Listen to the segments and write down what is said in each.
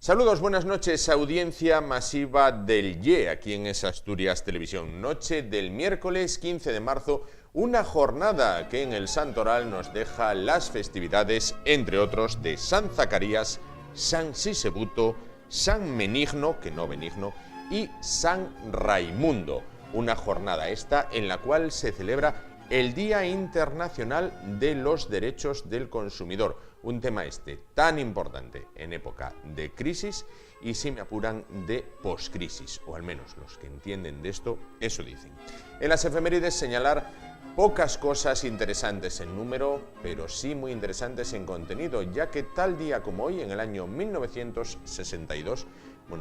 Saludos, buenas noches, audiencia masiva del YE, aquí en Es Asturias Televisión. Noche del miércoles 15 de marzo, una jornada que en el Santoral nos deja las festividades, entre otros, de San Zacarías, San Sisebuto, San Menigno, que no benigno, y San Raimundo. Una jornada esta en la cual se celebra el Día Internacional de los Derechos del Consumidor, un tema tan importante en época de crisis y, si me apuran, de poscrisis, o al menos los que entienden de esto, eso dicen. En las efemérides señalar pocas cosas interesantes en número, pero sí muy interesantes en contenido, ya que tal día como hoy, en el año 1962,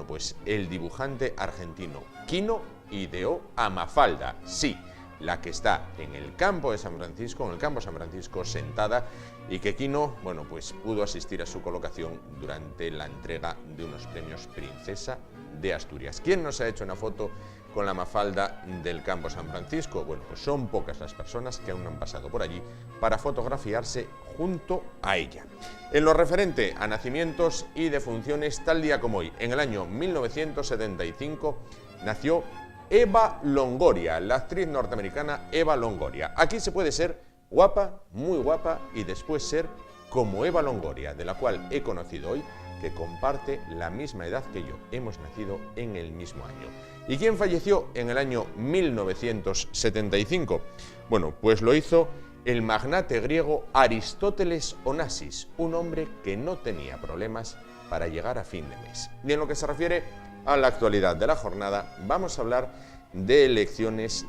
pues el dibujante argentino Quino ideó a Mafalda, sí, la que está en el campo de San Francisco, en el campo de San Francisco, sentada, y que Quino, pues pudo asistir a su colocación durante la entrega de unos premios Princesa de Asturias. ¿Quién nos ha hecho una foto con la Mafalda del campo San Francisco? Pues son pocas las personas que aún han pasado por allí para fotografiarse junto a ella. En lo referente a nacimientos y defunciones, tal día como hoy, en el año 1975, nació Eva Longoria, la actriz norteamericana Eva Longoria. Aquí se puede ser guapa, muy guapa, y después ser como Eva Longoria, de la cual he conocido hoy que comparte la misma edad que yo. Hemos nacido en el mismo año. ¿Y quién falleció en el año 1975? Pues lo hizo el magnate griego Aristóteles Onassis, un hombre que no tenía problemas para llegar a fin de mes. Y en lo que se refiere a la actualidad de la jornada, vamos a hablar de elecciones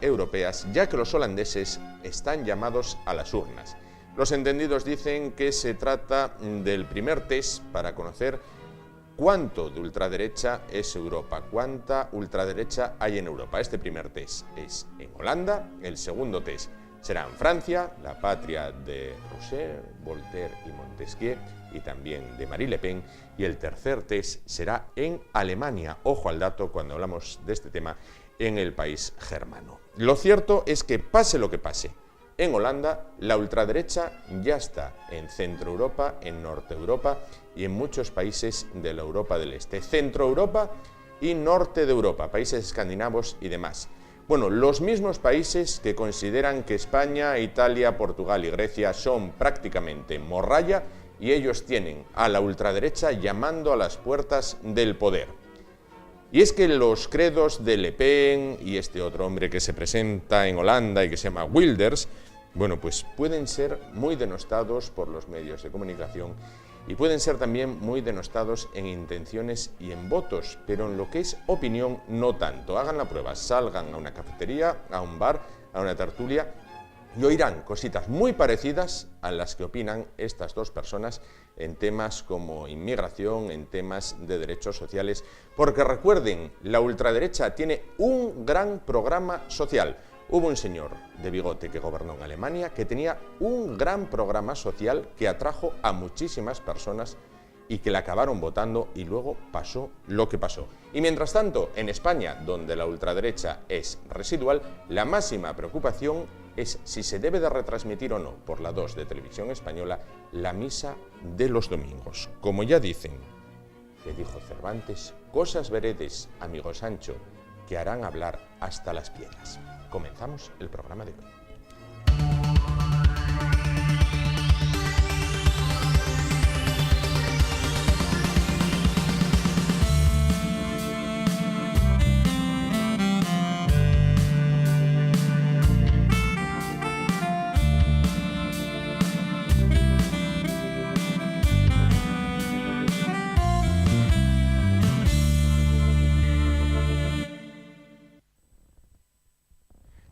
europeas, ya que los holandeses están llamados a las urnas. Los entendidos dicen que se trata del primer test para conocer cuánto de ultraderecha es Europa, cuánta ultraderecha hay en Europa. Este primer test es en Holanda, el segundo test será en Francia, la patria de Rousseau, Voltaire y Montesquieu, y también de Marie Le Pen, y el tercer test será en Alemania. Ojo al dato cuando hablamos de este tema, en el país germano. Lo cierto es que, pase lo que pase, en Holanda la ultraderecha ya está en Centro Europa, en Norte Europa y en muchos países de la Europa del Este. Centro Europa y Norte de Europa, países escandinavos y demás. Los mismos países que consideran que España, Italia, Portugal y Grecia son prácticamente morralla, y ellos tienen a la ultraderecha llamando a las puertas del poder. Y es que los credos de Le Pen y este otro hombre que se presenta en Holanda y que se llama Wilders, pues pueden ser muy denostados por los medios de comunicación y pueden ser también muy denostados en intenciones y en votos, pero en lo que es opinión no tanto. Hagan la prueba, salgan a una cafetería, a un bar, a una tertulia y oirán cositas muy parecidas a las que opinan estas dos personas en temas como inmigración, en temas de derechos sociales, porque recuerden, la ultraderecha tiene un gran programa social. Hubo un señor de bigote que gobernó en Alemania que tenía un gran programa social que atrajo a muchísimas personas y que le acabaron votando, y luego pasó lo que pasó. Y mientras tanto, en España, donde la ultraderecha es residual, la máxima preocupación es si se debe de retransmitir o no por la 2 de Televisión Española la misa de los domingos. Como ya dicen, que dijo Cervantes, cosas veredes, amigo Sancho, que harán hablar hasta las piedras. Comenzamos el programa de hoy.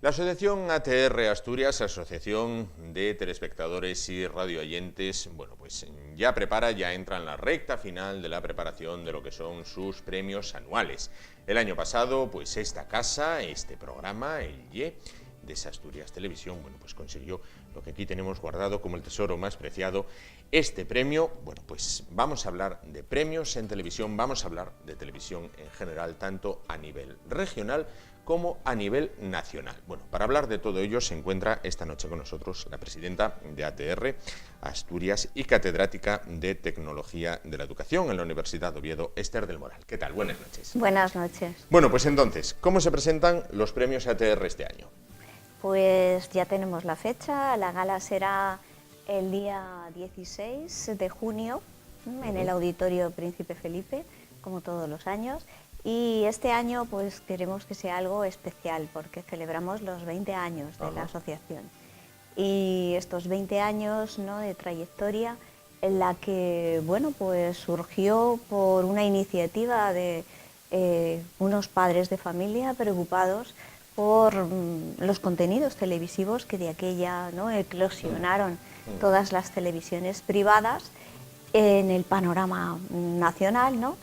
La Asociación ATR Asturias, Asociación de Telespectadores y Radioyentes, ya entra en la recta final de la preparación de lo que son sus premios anuales. El año pasado, esta casa, este programa, el YE, de esa Asturias Televisión, consiguió lo que aquí tenemos guardado como el tesoro más preciado, este premio. Vamos a hablar de premios en televisión, vamos a hablar de televisión en general, tanto a nivel regional como a nivel nacional. Bueno, para hablar de todo ello se encuentra esta noche con nosotros la presidenta de ATR Asturias y catedrática de Tecnología de la Educación en la Universidad de Oviedo, Esther del Moral. ¿Qué tal? Buenas noches. Buenas noches. Bueno, pues entonces, ¿cómo se presentan los premios ATR este año? Pues ya tenemos la fecha, la gala será el día 16 de junio en el Auditorio Príncipe Felipe, como todos los años, y este año pues queremos que sea algo especial porque celebramos los 20 años de la asociación y estos 20 años, ¿no?, de trayectoria en la que, bueno, pues surgió por una iniciativa de unos padres de familia preocupados por los contenidos televisivos que de aquella, ¿no?, eclosionaron todas las televisiones privadas en el panorama nacional, ¿no?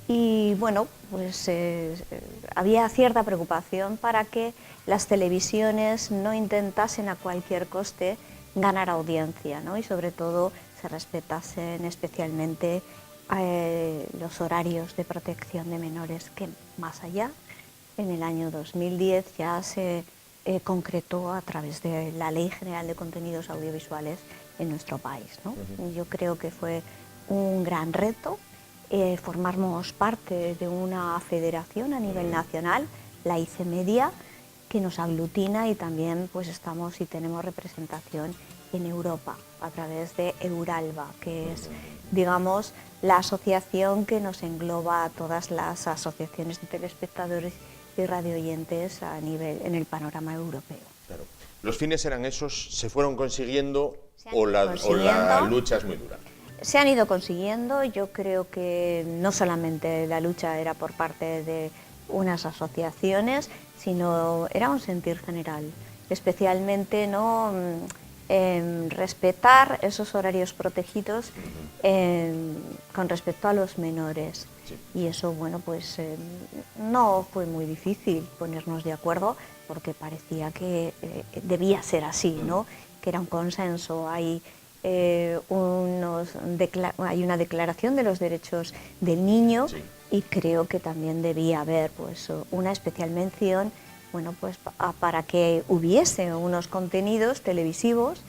Y bueno, pues había cierta preocupación para que las televisiones no intentasen a cualquier coste ganar audiencia, ¿no? Y sobre todo se respetasen especialmente los horarios de protección de menores, que más allá, en el año 2010 ya se concretó a través de la Ley General de Contenidos Audiovisuales en nuestro país, ¿no? Yo creo que fue un gran reto. Formamos parte de una federación a nivel nacional, la ICEmedia, que nos aglutina, y también pues estamos y tenemos representación en Europa a través de Euralba, que es, digamos, la asociación que nos engloba a todas las asociaciones de telespectadores y radioyentes a nivel en el panorama europeo. Claro. ¿Los fines eran esos? ¿Se fueron consiguiendo o la lucha es muy dura? Se han ido consiguiendo. Yo creo que no solamente la lucha era por parte de unas asociaciones, sino era un sentir general, especialmente, ¿no?, respetar esos horarios protegidos con respecto a los menores. Sí. Y eso, bueno, pues no fue muy difícil ponernos de acuerdo, porque parecía que debía ser así, ¿no?, que era un consenso. Hay una declaración de los derechos del niño, sí, y creo que también debía haber pues una especial mención, bueno, pues para que hubiese unos contenidos televisivos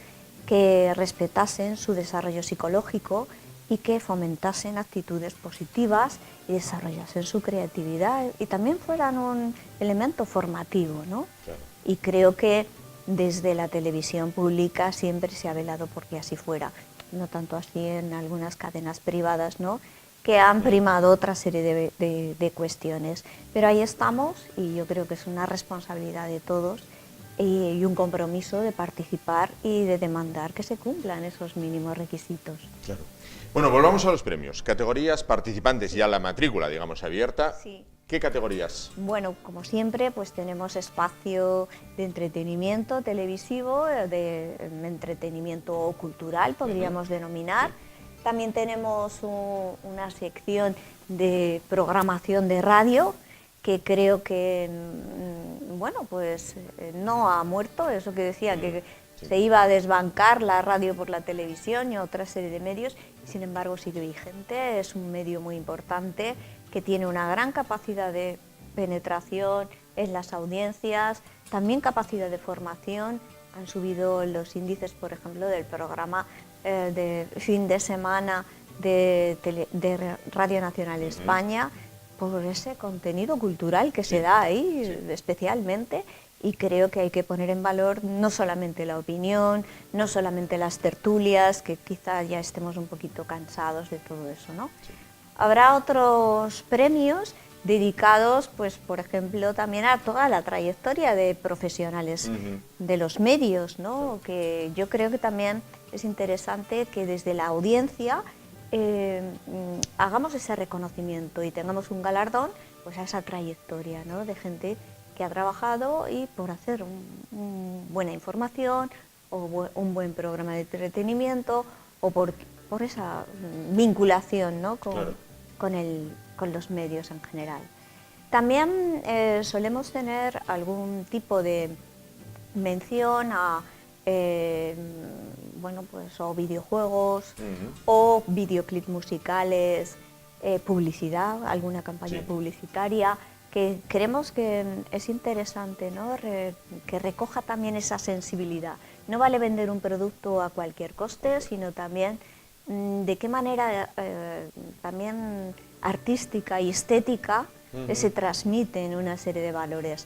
que respetasen su desarrollo psicológico y que fomentasen actitudes positivas y desarrollasen su creatividad y también fueran un elemento formativo, ¿no? Claro. Y creo que desde la televisión pública siempre se ha velado porque así fuera, no tanto así en algunas cadenas privadas, ¿no?, que han primado otra serie de cuestiones. Pero ahí estamos y yo creo que es una responsabilidad de todos y un compromiso de participar y de demandar que se cumplan esos mínimos requisitos. Claro. Bueno, volvamos a los premios. Categorías, participantes, ya la matrícula, digamos, abierta. Sí. ¿Qué categorías? Bueno, como siempre, pues tenemos espacio de entretenimiento televisivo, de entretenimiento cultural, podríamos denominar. Sí. También tenemos una sección de programación de radio, que creo que, bueno, pues no ha muerto, eso que decía, que se iba a desbancar la radio por la televisión y otra serie de medios, y sin embargo sigue vigente. Es un medio muy importante que tiene una gran capacidad de penetración en las audiencias, también capacidad de formación. Han subido los índices, por ejemplo, del programa de fin de semana de Radio Nacional España, por ese contenido cultural que se da ahí, especialmente. Y creo que hay que poner en valor no solamente la opinión, no solamente las tertulias, que quizá ya estemos un poquito cansados de todo eso, ¿no? Sí. Habrá otros premios dedicados, pues, por ejemplo, también a toda la trayectoria de profesionales de los medios, ¿no? Que yo creo que también es interesante que desde la audiencia hagamos ese reconocimiento y tengamos un galardón, pues, a esa trayectoria, ¿no?, de gente que ha trabajado y por hacer buena información o un buen programa de entretenimiento o por esa vinculación, ¿no?, con los medios en general. También solemos tener algún tipo de mención a bueno, pues, o videojuegos o videoclips musicales, publicidad, alguna campaña publicitaria, que creemos que es interesante, ¿no? Que recoja también esa sensibilidad. No vale vender un producto a cualquier coste, sino también de qué manera también artística y estética se transmiten una serie de valores.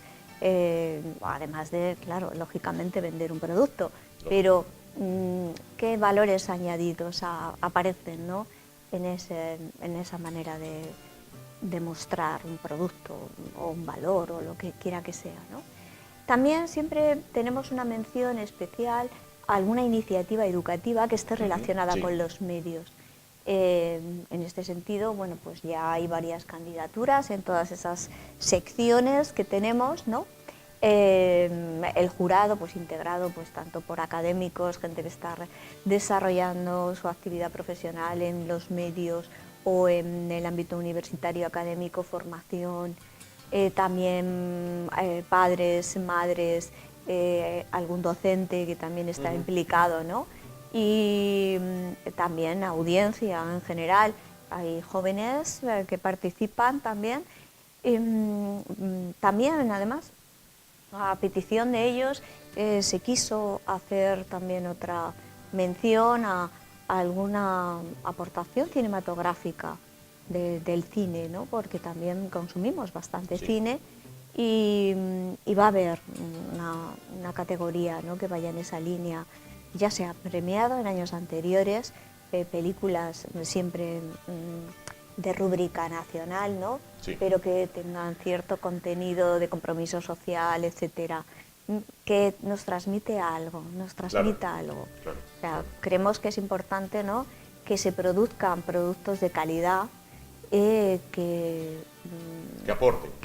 Además de, claro, lógicamente vender un producto, pero qué valores añadidos aparecen, ¿no? en esa manera de mostrar un producto o un valor o lo que quiera que sea, ¿no? También siempre tenemos una mención especial a alguna iniciativa educativa que esté relacionada con los medios. En este sentido, bueno, pues ya hay varias candidaturas en todas esas secciones que tenemos, ¿no? El jurado, pues integrado pues tanto por académicos, gente que está desarrollando su actividad profesional en los medios o en el ámbito universitario, académico, formación, también padres, madres, algún docente que también está implicado, ¿no? Y también audiencia en general. Hay jóvenes que participan también. También, además, a petición de ellos, se quiso hacer también otra mención a alguna aportación cinematográfica del cine, ¿no? Porque también consumimos bastante cine y va a haber una categoría, ¿no? Que vaya en esa línea. Ya se ha premiado en años anteriores películas siempre de rúbrica nacional, ¿no? Pero que tengan cierto contenido de compromiso social, etcétera, que nos transmite algo, nos transmita algo. O sea, creemos que es importante, ¿no? Que se produzcan productos de calidad que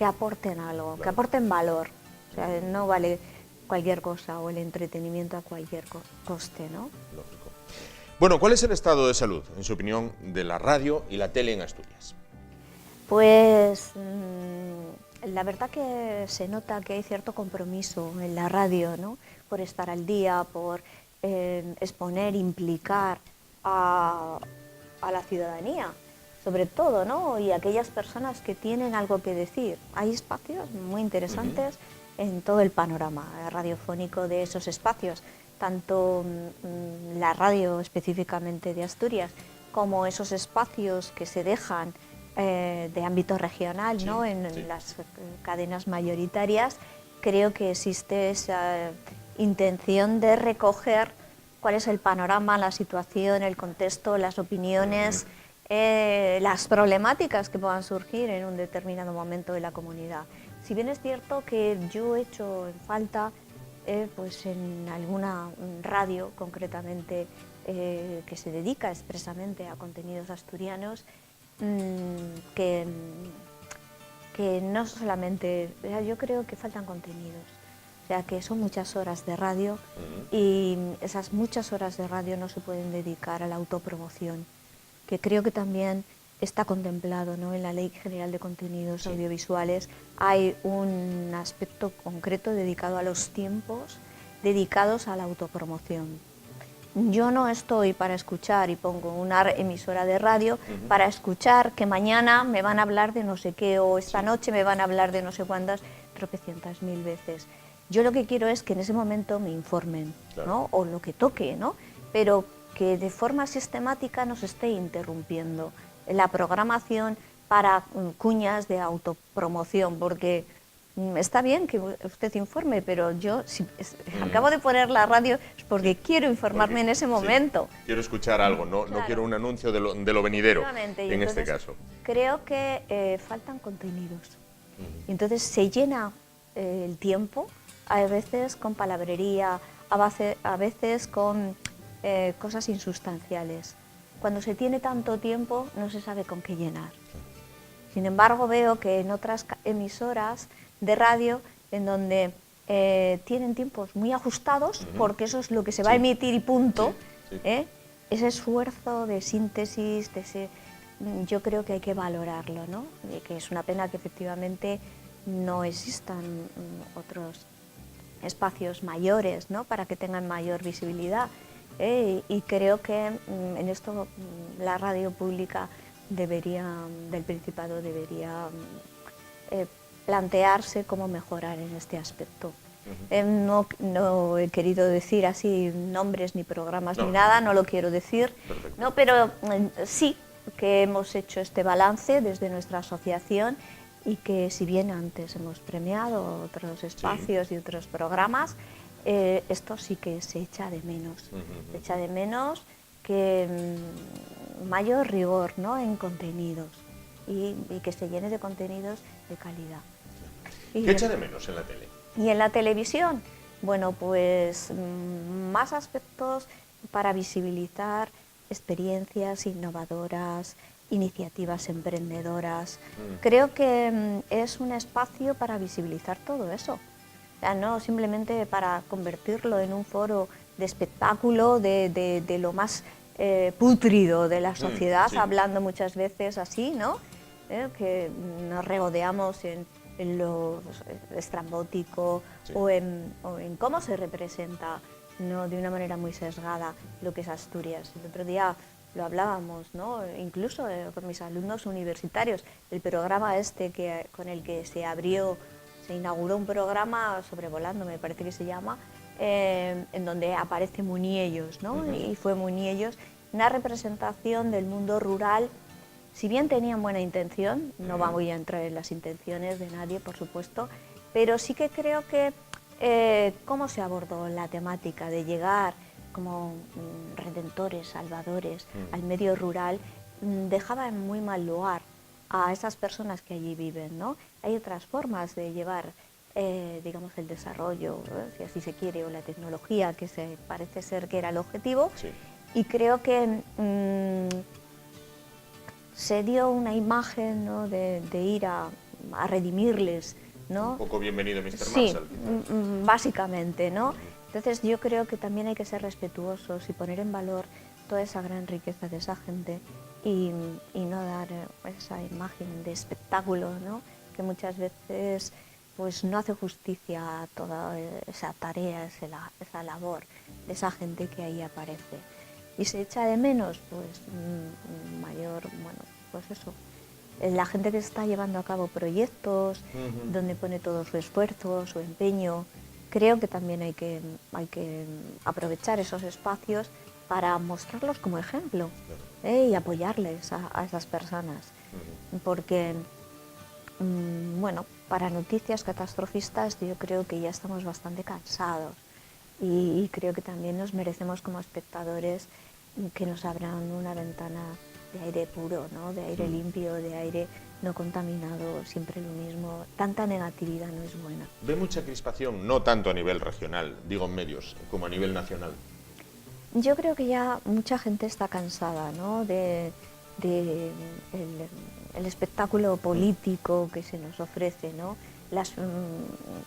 aporten algo, que aporten valor. O sea, no vale cualquier cosa o el entretenimiento a cualquier coste, ¿no? Lógico. Bueno, ¿cuál es el estado de salud, en su opinión, de la radio y la tele en Asturias? Pues la verdad que se nota que hay cierto compromiso en la radio, ¿no? Por estar al día, por exponer, implicar a la ciudadanía, sobre todo, ¿no? Y aquellas personas que tienen algo que decir. Hay espacios muy interesantes en todo el panorama radiofónico de esos espacios, tanto la radio específicamente de Asturias, como esos espacios que se dejan de ámbito regional, ¿no? En las cadenas mayoritarias. Creo que existe esa intención de recoger cuál es el panorama, la situación, el contexto, las opiniones, las problemáticas que puedan surgir en un determinado momento de la comunidad. Si bien es cierto que yo he hecho en falta, pues en alguna radio concretamente que se dedica expresamente a contenidos asturianos, que no solamente, yo creo que faltan contenidos, o sea que son muchas horas de radio y esas muchas horas de radio no se pueden dedicar a la autopromoción, que creo que también está contemplado, ¿no? En la Ley General de Contenidos Audiovisuales. Hay un aspecto concreto dedicado a los tiempos dedicados a la autopromoción. Yo no estoy para escuchar y pongo una emisora de radio para escuchar que mañana me van a hablar de no sé qué o esta noche me van a hablar de no sé cuántas, tropecientas mil veces. Yo lo que quiero es que en ese momento me informen, ¿no? O lo que toque, ¿no? Pero que de forma sistemática nos esté interrumpiendo la programación para cuñas de autopromoción, porque está bien que usted informe, pero yo si acabo de poner la radio es porque quiero informarme en ese momento. Quiero escuchar algo, no quiero un anuncio de lo venidero, en este caso. Creo que faltan contenidos. Entonces se llena el tiempo, a veces con palabrería, a veces con cosas insustanciales. Cuando se tiene tanto tiempo no se sabe con qué llenar. Sin embargo, veo que en otras emisoras de radio, en donde tienen tiempos muy ajustados, porque eso es lo que se va a emitir y punto, ese esfuerzo de síntesis, yo creo que hay que valorarlo, ¿no? Y que es una pena que efectivamente no existan otros espacios mayores, ¿no? Para que tengan mayor visibilidad. Y creo que en esto la radio pública del Principado debería plantearse cómo mejorar en este aspecto. No he querido decir así nombres ni programas ni nada, no lo quiero decir, no, pero sí que hemos hecho este balance desde nuestra asociación y que si bien antes hemos premiado otros espacios y otros programas, esto sí que se echa de menos. Se echa de menos que mayor rigor, ¿no?, en contenidos y que se llene de contenidos de calidad. ¿Qué echa de menos en la tele? Y en la televisión, bueno, pues más aspectos para visibilizar experiencias innovadoras, iniciativas emprendedoras. Creo que es un espacio para visibilizar todo eso. O sea, no simplemente para convertirlo en un foro de espectáculo de lo más pútrido de la sociedad, hablando muchas veces así, ¿no? Que nos regodeamos en lo estrambótico o en cómo se representa, ¿no?, de una manera muy sesgada lo que es Asturias. El otro día lo hablábamos, ¿no?, incluso con mis alumnos universitarios, el programa con el que se inauguró un programa Sobrevolando, me parece que se llama, en donde aparece Muniellos, ¿no? Y fue Muniellos, una representación del mundo rural. Si bien tenían buena intención, no voy a entrar en las intenciones de nadie, por supuesto, pero sí que creo que cómo se abordó la temática de llegar como redentores, salvadores al medio rural, dejaba en muy mal lugar a esas personas que allí viven, ¿no? Hay otras formas de llevar, digamos, el desarrollo, si así se quiere, o la tecnología, que parece ser que era el objetivo, y creo que se dio una imagen, ¿no?, de ir a redimirles, ¿no? Un poco bienvenido, Mr. Sí, Marshall. básicamente, ¿no? Entonces yo creo que también hay que ser respetuosos y poner en valor toda esa gran riqueza de esa gente y no dar esa imagen de espectáculo, ¿no?, que muchas veces pues no hace justicia a toda esa tarea, esa labor de esa gente que ahí aparece. Y se echa de menos, pues, mayor, bueno, pues eso, la gente que está llevando a cabo proyectos, donde pone todo su esfuerzo, su empeño. Creo que también hay que aprovechar esos espacios para mostrarlos como ejemplo, y apoyarles a esas personas. Porque, bueno, para noticias catastrofistas yo creo que ya estamos bastante cansados. Y creo que también nos merecemos como espectadores que nos abran una ventana de aire puro, ¿no?, de aire limpio, de aire no contaminado, siempre lo mismo. Tanta negatividad no es buena. ¿Ve mucha crispación, no tanto a nivel regional, digo en medios, como a nivel nacional? Yo creo que ya mucha gente está cansada, ¿no?, de el espectáculo político que se nos ofrece, ¿no?, las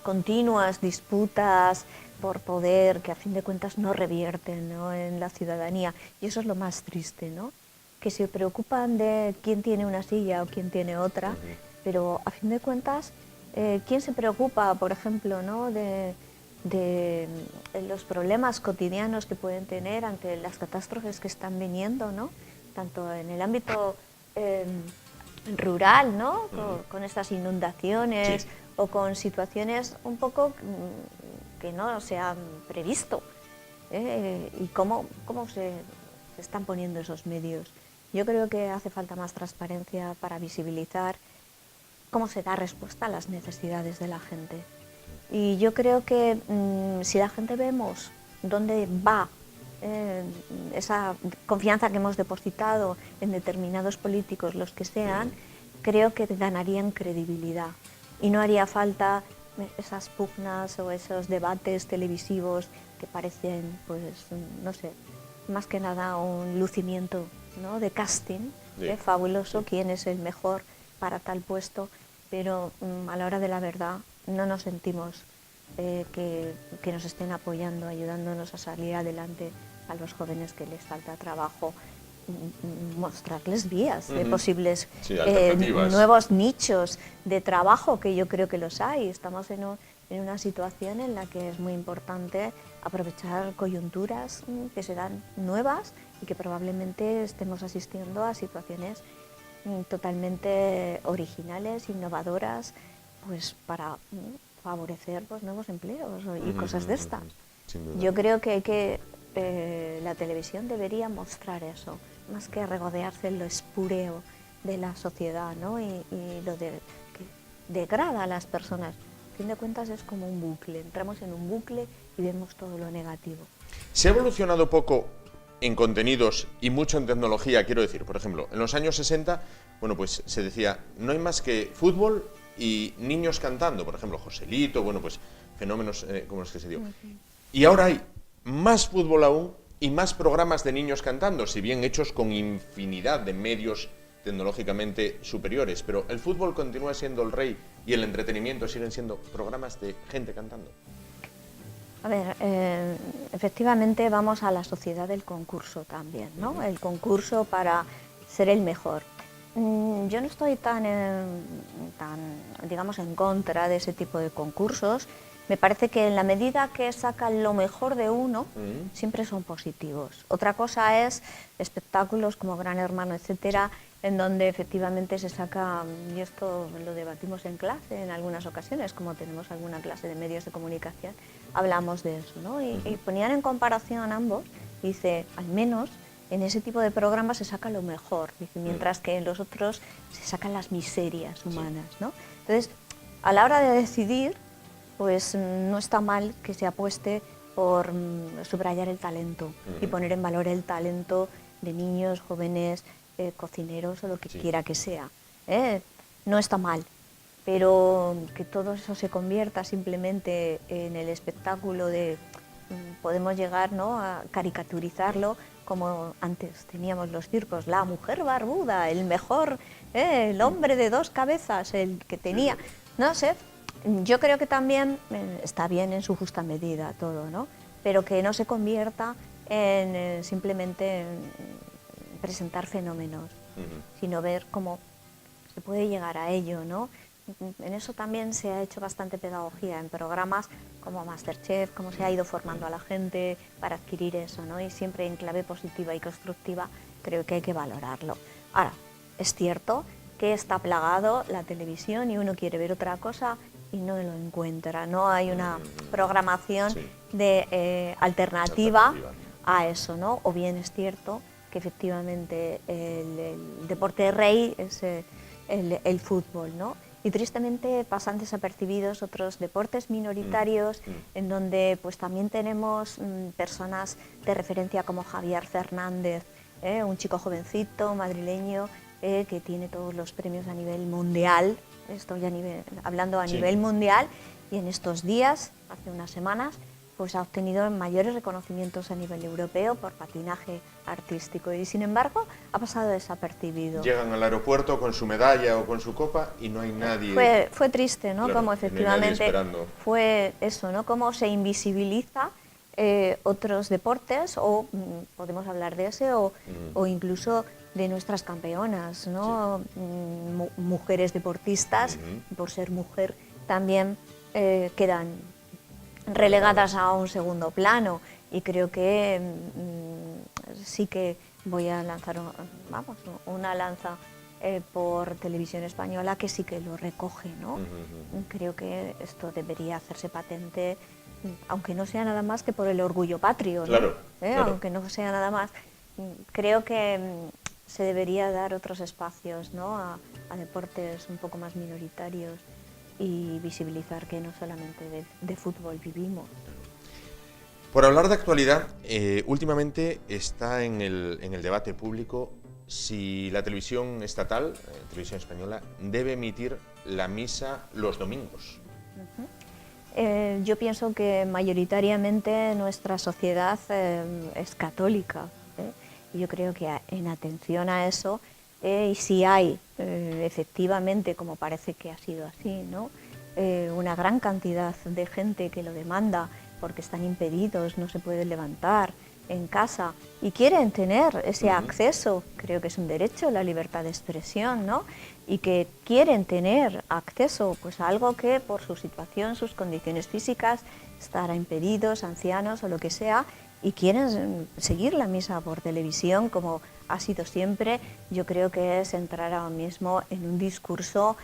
continuas disputas por poder que a fin de cuentas no revierten, ¿no?, en la ciudadanía. Y eso es lo más triste, ¿no?, que se preocupan de quién tiene una silla o quién tiene otra, pero a fin de cuentas, ¿quién se preocupa, por ejemplo, ¿no?, de los problemas cotidianos que pueden tener ante las catástrofes que están viniendo, ¿no?, tanto en el ámbito rural, ¿no?, con estas inundaciones, o con situaciones un poco que no se han previsto, y cómo se están poniendo esos medios. Yo creo que hace falta más transparencia para visibilizar cómo se da respuesta a las necesidades de la gente. Y yo creo que si la gente vemos dónde va esa confianza que hemos depositado en determinados políticos, los que sean, creo que ganarían credibilidad y no haría falta esas pugnas o esos debates televisivos que parecen, pues, no sé, más que nada un lucimiento, ¿no?, de casting, fabuloso, quién es el mejor para tal puesto, pero a la hora de la verdad no nos sentimos que nos estén apoyando, ayudándonos a salir adelante a los jóvenes que les falta trabajo, mostrarles vías de posibles nuevos nichos de trabajo, que yo creo que los hay. Estamos en una situación en la que es muy importante aprovechar coyunturas que se dan nuevas y que probablemente estemos asistiendo a situaciones totalmente originales, innovadoras, pues para favorecer pues, nuevos empleos y cosas de estas. Sin duda. Yo creo que la televisión debería mostrar eso, más que regodearse en lo espúreo de la sociedad, ¿no? y lo que degrada a las personas. A fin de cuentas es como un bucle, entramos en un bucle y vemos todo lo negativo. Se ha evolucionado poco en contenidos y mucho en tecnología, quiero decir, por ejemplo, en los años 60, bueno, pues se decía, no hay más que fútbol y niños cantando, por ejemplo, Joselito, bueno, pues fenómenos como los que se dio. Y ahora hay más fútbol aún y más programas de niños cantando, si bien hechos con infinidad de medios tecnológicamente superiores, pero el fútbol continúa siendo el rey y el entretenimiento siguen siendo programas de gente cantando. A ver, efectivamente vamos a la sociedad del concurso también, ¿no? El concurso para ser el mejor. Yo no estoy tan, digamos, en contra de ese tipo de concursos. Me parece que en la medida que sacan lo mejor de uno, siempre son positivos. Otra cosa es espectáculos como Gran Hermano, etcétera, en donde efectivamente se saca, y esto lo debatimos en clase en algunas ocasiones, como tenemos alguna clase de medios de comunicación, hablamos de eso, ¿no? Y ponían en comparación ambos, dice, al menos en ese tipo de programas se saca lo mejor, dice, mientras que en los otros se sacan las miserias humanas, ¿no? Entonces, a la hora de decidir, pues no está mal que se apueste por subrayar el talento y poner en valor el talento de niños, jóvenes, cocineros o lo que quiera que sea. No está mal, pero que todo eso se convierta simplemente en el espectáculo de, podemos llegar, ¿no?, a caricaturizarlo como antes teníamos los circos, la mujer barbuda, el mejor, el hombre de dos cabezas, el que tenía, no sé. Yo creo que también está bien en su justa medida todo, ¿no? Pero que no se convierta en simplemente presentar fenómenos, sino ver cómo se puede llegar a ello, ¿no? En eso también se ha hecho bastante pedagogía en programas como Masterchef, cómo se ha ido formando a la gente para adquirir eso, ¿no? Y siempre en clave positiva y constructiva creo que hay que valorarlo. Ahora, es cierto que está plagado la televisión y uno quiere ver otra cosa y no lo encuentra, no hay una programación de alternativa a eso, ¿no? O bien es cierto que efectivamente el deporte rey es el fútbol, ¿no? Y tristemente pasan desapercibidos otros deportes minoritarios en donde pues también tenemos personas de referencia como Javier Fernández, un chico jovencito madrileño que tiene todos los premios a nivel mundial. Estoy hablando a nivel mundial, y en estos días, hace unas semanas, pues ha obtenido mayores reconocimientos a nivel europeo por patinaje artístico y sin embargo ha pasado desapercibido. Llegan al aeropuerto con su medalla o con su copa y no hay nadie. Fue triste, ¿no? Claro, Como efectivamente no fue eso, ¿no? Cómo se invisibiliza otros deportes, o podemos hablar de ese, o incluso de nuestras campeonas, ¿no? Mujeres deportistas, por ser mujer, también quedan relegadas a un segundo plano, y creo que sí que voy a lanzar una lanza por Televisión Española, que sí que lo recoge, ¿no? Creo que esto debería hacerse patente, aunque no sea nada más que por el orgullo patrio, ¿no? Claro. Aunque no sea nada más, creo que se debería dar otros espacios, ¿no?, a deportes un poco más minoritarios y visibilizar que no solamente de fútbol vivimos. Por hablar de actualidad, últimamente está en el debate público si la televisión estatal, Televisión Española, debe emitir la misa los domingos. Yo pienso que mayoritariamente nuestra sociedad es católica, y yo creo que en atención a eso, y si hay efectivamente, como parece que ha sido así, ¿no?, una gran cantidad de gente que lo demanda porque están impedidos, no se pueden levantar en casa y quieren tener ese acceso, creo que es un derecho, la libertad de expresión, ¿no?, y que quieren tener acceso pues a algo que por su situación, sus condiciones físicas, estará impedidos, ancianos o lo que sea, y quieren seguir la misa por televisión como ha sido siempre. Yo creo que es entrar ahora mismo en un discurso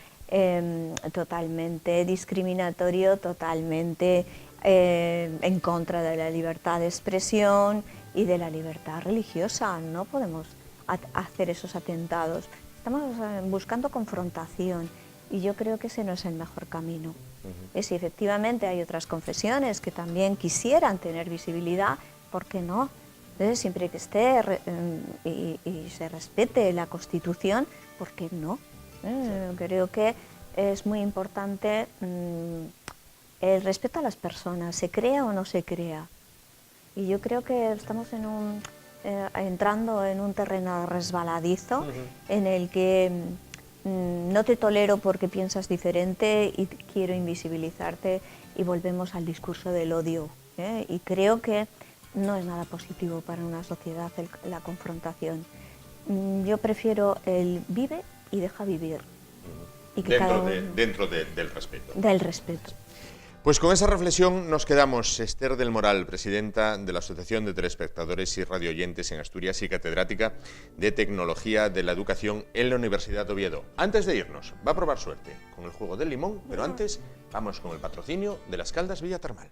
totalmente discriminatorio, totalmente en contra de la libertad de expresión y de la libertad religiosa. No podemos hacer esos atentados. Estamos buscando confrontación y yo creo que ese no es el mejor camino. Si efectivamente hay otras confesiones que también quisieran tener visibilidad, ¿por qué no? Entonces, siempre que esté y se respete la Constitución, ¿por qué no? Creo que es muy importante el respeto a las personas, se crea o no se crea. Y yo creo que estamos entrando en un terreno resbaladizo en el que no te tolero porque piensas diferente y quiero invisibilizarte, y volvemos al discurso del odio. Y creo que no es nada positivo para una sociedad la confrontación. Yo prefiero el vive y deja vivir. Y que dentro del respeto. Del respeto. Pues con esa reflexión nos quedamos. Esther del Moral, presidenta de la Asociación de Telespectadores y Radioyentes en Asturias y catedrática de Tecnología de la Educación en la Universidad de Oviedo. Antes de irnos, va a probar suerte con el juego del limón, pero antes vamos con el patrocinio de las Caldas Villa Termal.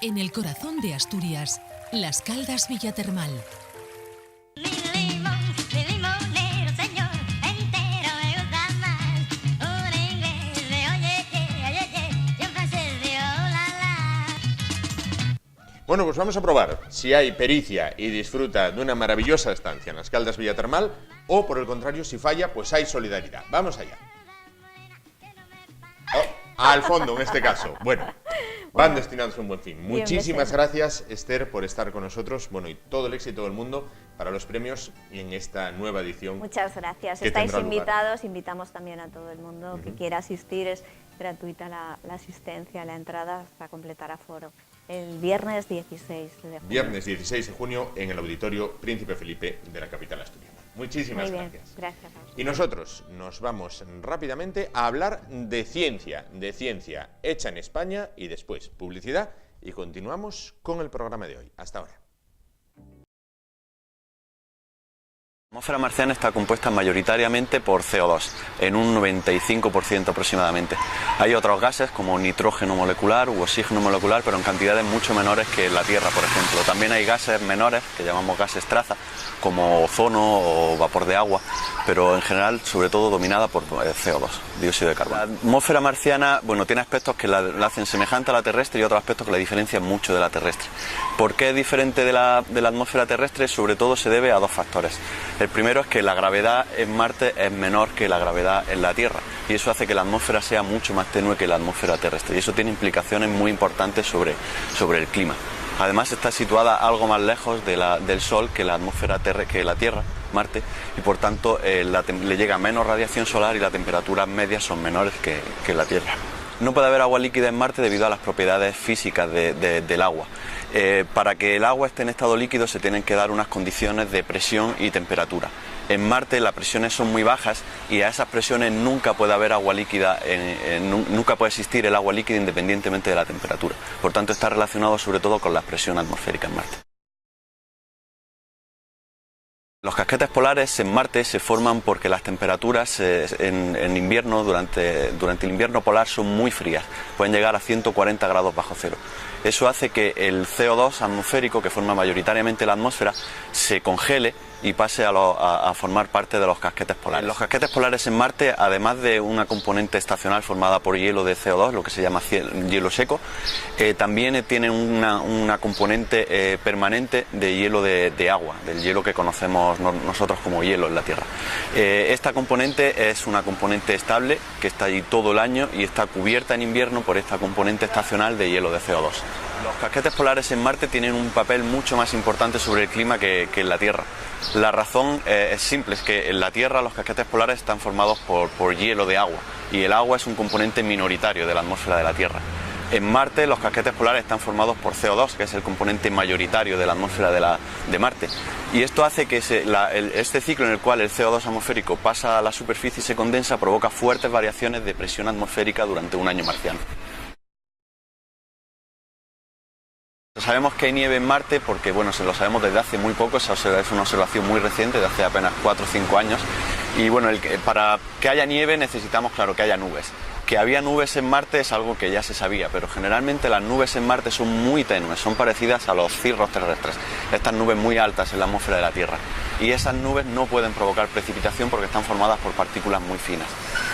En el corazón de Asturias, Las Caldas Villa Termal. Bueno, pues vamos a probar si hay pericia y disfruta de una maravillosa estancia en Las Caldas Villa Termal, o por el contrario, si falla, pues hay solidaridad. Vamos allá. Al fondo, en este caso. Bueno, van destinados a un buen fin. Muchísimas gracias, Esther, por estar con nosotros. Bueno, y todo el éxito del mundo para los premios y en esta nueva edición. Muchas gracias. Estáis invitados, invitamos también a todo el mundo que quiera asistir. Es gratuita la asistencia, la entrada hasta completar aforo. El viernes 16 de junio. Viernes 16 de junio en el Auditorio Príncipe Felipe de la capital asturiana. Muchísimas gracias. Gracias. Y nosotros nos vamos rápidamente a hablar de ciencia hecha en España, y después publicidad, y continuamos con el programa de hoy. Hasta ahora. La atmósfera marciana está compuesta mayoritariamente por CO2, en un 95% aproximadamente. Hay otros gases como nitrógeno molecular u oxígeno molecular, pero en cantidades mucho menores que la Tierra, por ejemplo. También hay gases menores, que llamamos gases traza, como ozono o vapor de agua, pero en general, sobre todo, dominada por CO2, dióxido de carbono. La atmósfera marciana, bueno, tiene aspectos que la hacen semejante a la terrestre y otros aspectos que la diferencian mucho de la terrestre. ¿Por qué es diferente de la atmósfera terrestre? Sobre todo se debe a dos factores. El primero es que la gravedad en Marte es menor que la gravedad en la Tierra, y eso hace que la atmósfera sea mucho más tenue que la atmósfera terrestre, y eso tiene implicaciones muy importantes sobre el clima. Además está situada algo más lejos del Sol que la atmósfera que la Tierra, Marte, y por tanto le llega menos radiación solar y las temperaturas medias son menores que la Tierra. No puede haber agua líquida en Marte debido a las propiedades físicas del agua. Para que el agua esté en estado líquido se tienen que dar unas condiciones de presión y temperatura. En Marte las presiones son muy bajas y a esas presiones nunca puede haber agua líquida, nunca puede existir el agua líquida independientemente de la temperatura. Por tanto está relacionado sobre todo con la presión atmosférica en Marte. Los casquetes polares en Marte se forman porque las temperaturas en invierno, durante el invierno polar, son muy frías, pueden llegar a 140 grados bajo cero. Eso hace que el CO2 atmosférico, que forma mayoritariamente la atmósfera, se congele y pase a formar parte de los casquetes polares. Los casquetes polares en Marte, además de una componente estacional formada por hielo de CO2, lo que se llama hielo seco, también tienen una componente permanente de hielo de agua, del hielo que conocemos nosotros como hielo en la Tierra. Esta componente es una componente estable que está allí todo el año y está cubierta en invierno por esta componente estacional de hielo de CO2. Los casquetes polares en Marte tienen un papel mucho más importante sobre el clima que en la Tierra. La razón es simple, es que en la Tierra los casquetes polares están formados por hielo de agua, y el agua es un componente minoritario de la atmósfera de la Tierra. En Marte los casquetes polares están formados por CO2, que es el componente mayoritario de la atmósfera de Marte. Y esto hace que este ciclo en el cual el CO2 atmosférico pasa a la superficie y se condensa provoca fuertes variaciones de presión atmosférica durante un año marciano. Sabemos que hay nieve en Marte porque, bueno, se lo sabemos desde hace muy poco, es una observación muy reciente, de hace apenas 4 o 5 años. Y bueno, para que haya nieve necesitamos, claro, que haya nubes. Que había nubes en Marte es algo que ya se sabía, pero generalmente las nubes en Marte son muy tenues, son parecidas a los cirros terrestres, estas nubes muy altas en la atmósfera de la Tierra. Y esas nubes no pueden provocar precipitación porque están formadas por partículas muy finas.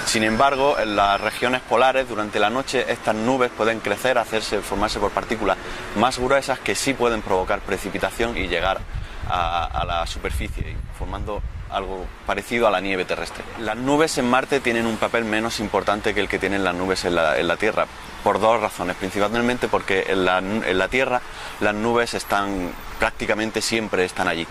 Sin embargo, en las regiones polares, durante la noche, estas nubes pueden crecer, formarse por partículas más gruesas que sí pueden provocar precipitación y llegar a la superficie, formando algo parecido a la nieve terrestre. Las nubes en Marte tienen un papel menos importante que el que tienen las nubes en la Tierra, por 2 razones, principalmente porque en la Tierra las nubes prácticamente siempre están allí.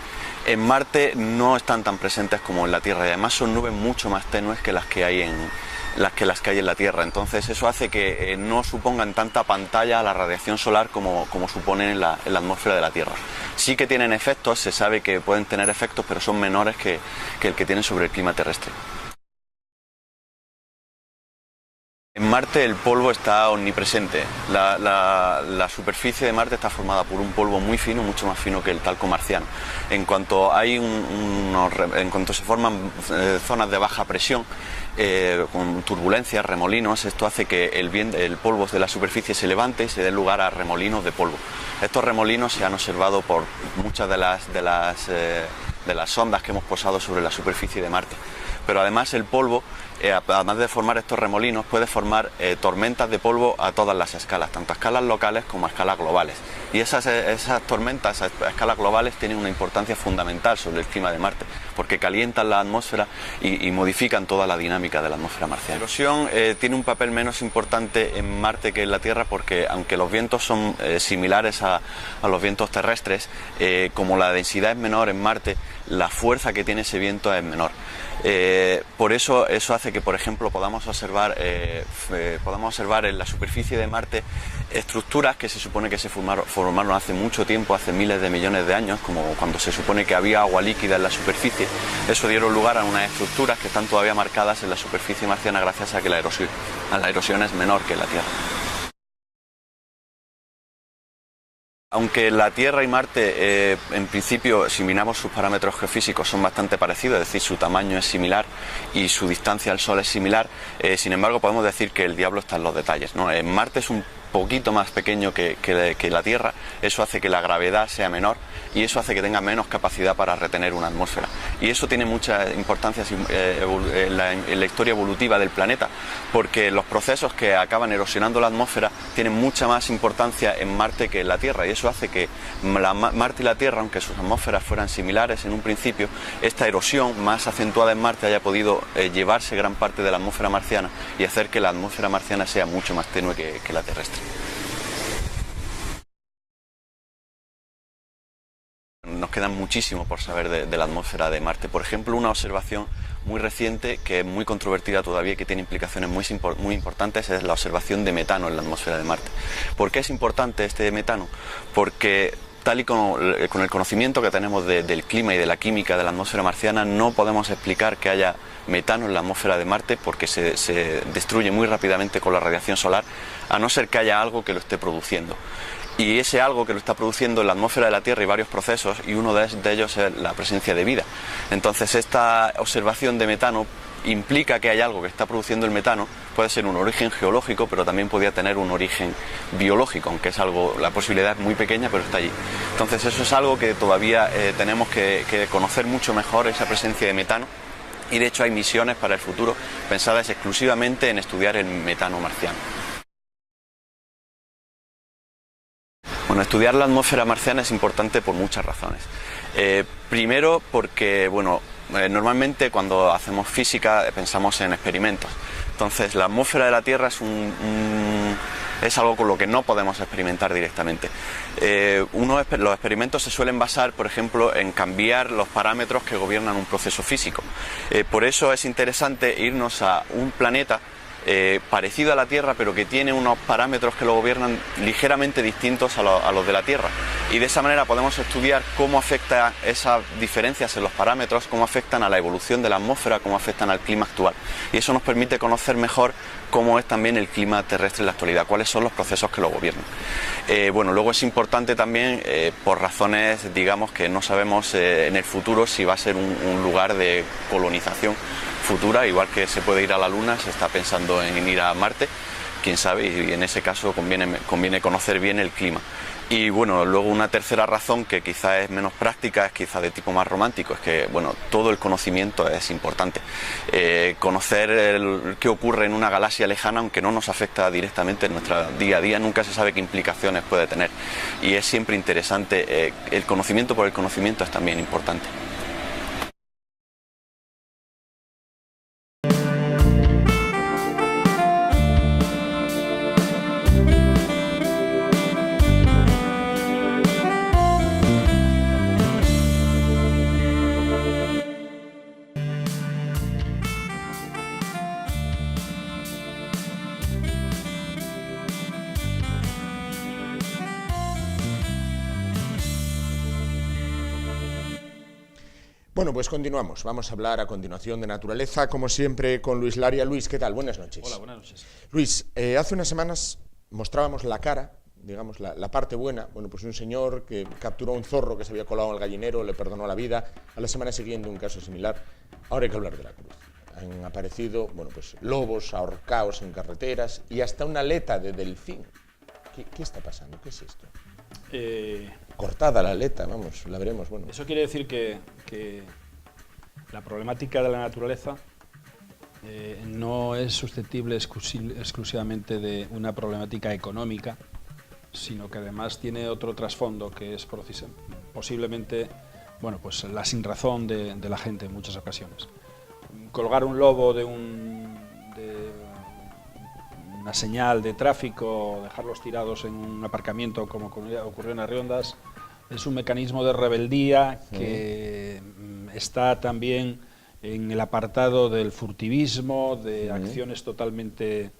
En Marte no están tan presentes como en la Tierra y además son nubes mucho más tenues que las que hay en la Tierra. Entonces eso hace que no supongan tanta pantalla a la radiación solar como suponen en la atmósfera de la Tierra. Sí que tienen efectos, se sabe que pueden tener efectos, pero son menores que el que tienen sobre el clima terrestre. En Marte el polvo está omnipresente. La superficie de Marte está formada por un polvo muy fino, mucho más fino que el talco marciano. En cuanto se forman zonas de baja presión, con turbulencias, remolinos, esto hace que el polvo de la superficie se levante y se dé lugar a remolinos de polvo. Estos remolinos se han observado por muchas de las sondas que hemos posado sobre la superficie de Marte. Pero además el polvo, además de formar estos remolinos, puede formar tormentas de polvo a todas las escalas, tanto a escalas locales como a escalas globales. Y esas tormentas a escalas globales tienen una importancia fundamental sobre el clima de Marte, porque calientan la atmósfera y modifican toda la dinámica de la atmósfera marciana. La erosión tiene un papel menos importante en Marte que en la Tierra, porque aunque los vientos son similares a los vientos terrestres, como la densidad es menor en Marte, la fuerza que tiene ese viento es menor. Por eso hace que, por ejemplo, podamos observar en la superficie de Marte estructuras que se supone que se formaron hace mucho tiempo, hace miles de millones de años, como cuando se supone que había agua líquida en la superficie. Eso dieron lugar a unas estructuras que están todavía marcadas en la superficie marciana gracias a que la erosión es menor que en la Tierra. Aunque la Tierra y Marte, en principio, si miramos sus parámetros geofísicos, son bastante parecidos, es decir, su tamaño es similar y su distancia al Sol es similar, sin embargo podemos decir que el diablo está en los detalles, ¿no? Marte es un poquito más pequeño que la Tierra, eso hace que la gravedad sea menor y eso hace que tenga menos capacidad para retener una atmósfera. Y eso tiene mucha importancia en la historia evolutiva del planeta, porque los procesos que acaban erosionando la atmósfera tienen mucha más importancia en Marte que en la Tierra, y eso hace que Marte y la Tierra, aunque sus atmósferas fueran similares en un principio, esta erosión más acentuada en Marte haya podido llevarse gran parte de la atmósfera marciana y hacer que la atmósfera marciana sea mucho más tenue que la terrestre. Nos queda muchísimo por saber de la atmósfera de Marte. Por ejemplo, una observación muy reciente, que es muy controvertida todavía y que tiene implicaciones muy importantes, es la observación de metano en la atmósfera de Marte. ¿Por qué es importante este metano? Porque tal y con el conocimiento que tenemos del clima y de la química de la atmósfera marciana, no podemos explicar que haya metano en la atmósfera de Marte, porque se destruye muy rápidamente con la radiación solar, a no ser que haya algo que lo esté produciendo. Y ese algo que lo está produciendo en la atmósfera de la Tierra hay varios procesos, y uno de ellos es la presencia de vida. Entonces esta observación de metano implica que hay algo que está produciendo el metano. Puede ser un origen geológico, pero también podría tener un origen biológico, aunque es algo, la posibilidad es muy pequeña, pero está allí. Entonces eso es algo que todavía tenemos que conocer mucho mejor, esa presencia de metano, y de hecho hay misiones para el futuro pensadas exclusivamente en estudiar el metano marciano. Bueno, estudiar la atmósfera marciana es importante por muchas razones. Primero porque, normalmente cuando hacemos física pensamos en experimentos. Entonces la atmósfera de la Tierra es algo con lo que no podemos experimentar directamente. Los experimentos se suelen basar, por ejemplo, en cambiar los parámetros que gobiernan un proceso físico. Por eso es interesante irnos a un planeta parecido a la Tierra, pero que tiene unos parámetros que lo gobiernan ligeramente distintos a los de la Tierra. Y de esa manera podemos estudiar cómo afecta esas diferencias en los parámetros, cómo afectan a la evolución de la atmósfera, cómo afectan al clima actual. Y eso nos permite conocer mejor cómo es también el clima terrestre en la actualidad, cuáles son los procesos que lo gobiernan. Bueno, luego es importante también, por razones, digamos, que no sabemos en el futuro si va a ser un lugar de colonización futura, igual que se puede ir a la Luna, se está pensando en ir a Marte, quién sabe, y en ese caso conviene conocer bien el clima. Y bueno, luego una tercera razón que quizá es menos práctica, es quizá de tipo más romántico, es que bueno, todo el conocimiento es importante. Conocer qué ocurre en una galaxia lejana, aunque no nos afecta directamente en nuestro día a día, nunca se sabe qué implicaciones puede tener. Y es siempre interesante, el conocimiento por el conocimiento es también importante. Bueno, pues continuamos. Vamos a hablar a continuación de naturaleza, como siempre, con Luis Laria. Luis, ¿qué tal? Buenas noches. Hola, buenas noches. Luis, hace unas semanas mostrábamos la cara, digamos, la parte buena. Bueno, pues un señor que capturó un zorro que se había colado en el gallinero, le perdonó la vida. A la semana siguiente un caso similar. Ahora hay que hablar de la cruz. Han aparecido, bueno, pues lobos ahorcados en carreteras y hasta una aleta de delfín. ¿Qué está pasando? ¿Qué es esto? Cortada la aleta, vamos, la veremos. Bueno. Eso quiere decir que la problemática de la naturaleza no es susceptible exclusivamente de una problemática económica, sino que además tiene otro trasfondo que es posiblemente, bueno, pues la sinrazón de la gente en muchas ocasiones. Colgar un lobo de una señal de tráfico, dejarlos tirados en un aparcamiento como ocurrió en Arriondas, es un mecanismo de rebeldía que está también en el apartado del furtivismo, de acciones totalmente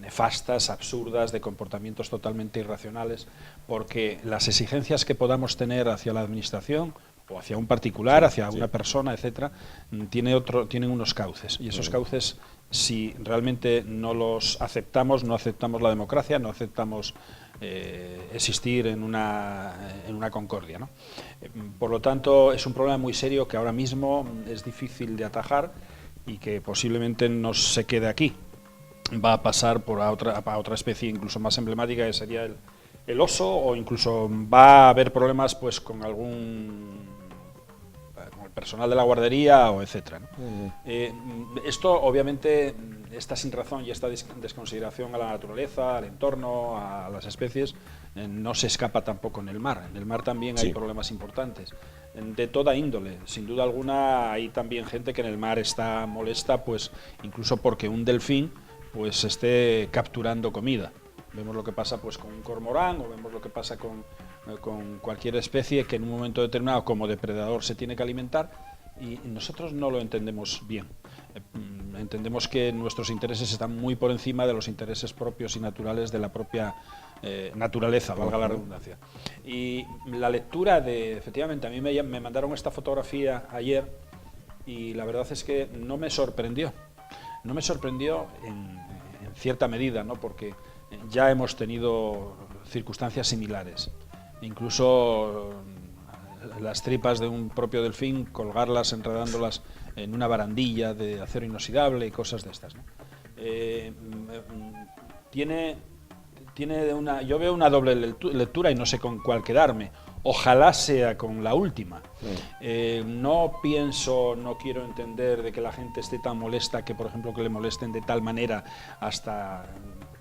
nefastas, absurdas, de comportamientos totalmente irracionales, porque las exigencias que podamos tener hacia la administración o hacia un particular, hacia una persona, etcétera, tienen unos cauces, y esos cauces, si realmente no los aceptamos, no aceptamos la democracia, no aceptamos existir en una concordia, ¿no? Por lo tanto, es un problema muy serio que ahora mismo es difícil de atajar y que posiblemente no se quede aquí. Va a pasar a otra especie incluso más emblemática, que sería el oso, o incluso va a haber problemas pues con el personal de la guardería o etcétera, ¿no? Esto obviamente, esta sinrazón y esta desconsideración a la naturaleza, al entorno, a las especies, no se escapa tampoco en el mar. En el mar también hay problemas importantes, de toda índole. Sin duda alguna hay también gente que en el mar está molesta, pues incluso porque un delfín pues esté capturando comida. Vemos lo que pasa pues con un cormorán, o vemos lo que pasa con cualquier especie que en un momento determinado como depredador se tiene que alimentar, y nosotros no lo entendemos bien. Entendemos que nuestros intereses están muy por encima de los intereses propios y naturales de la propia naturaleza, valga la redundancia. Y la lectura efectivamente, a mí me mandaron esta fotografía ayer y la verdad es que no me sorprendió. No me sorprendió en cierta medida, ¿no? Porque ya hemos tenido circunstancias similares. Incluso las tripas de un propio delfín, colgarlas enredándolas en una barandilla de acero inoxidable y cosas de estas, ¿no? Yo veo una doble lectura y no sé con cuál quedarme. Ojalá sea con la última. No quiero entender de que la gente esté tan molesta que, por ejemplo, que le molesten de tal manera hasta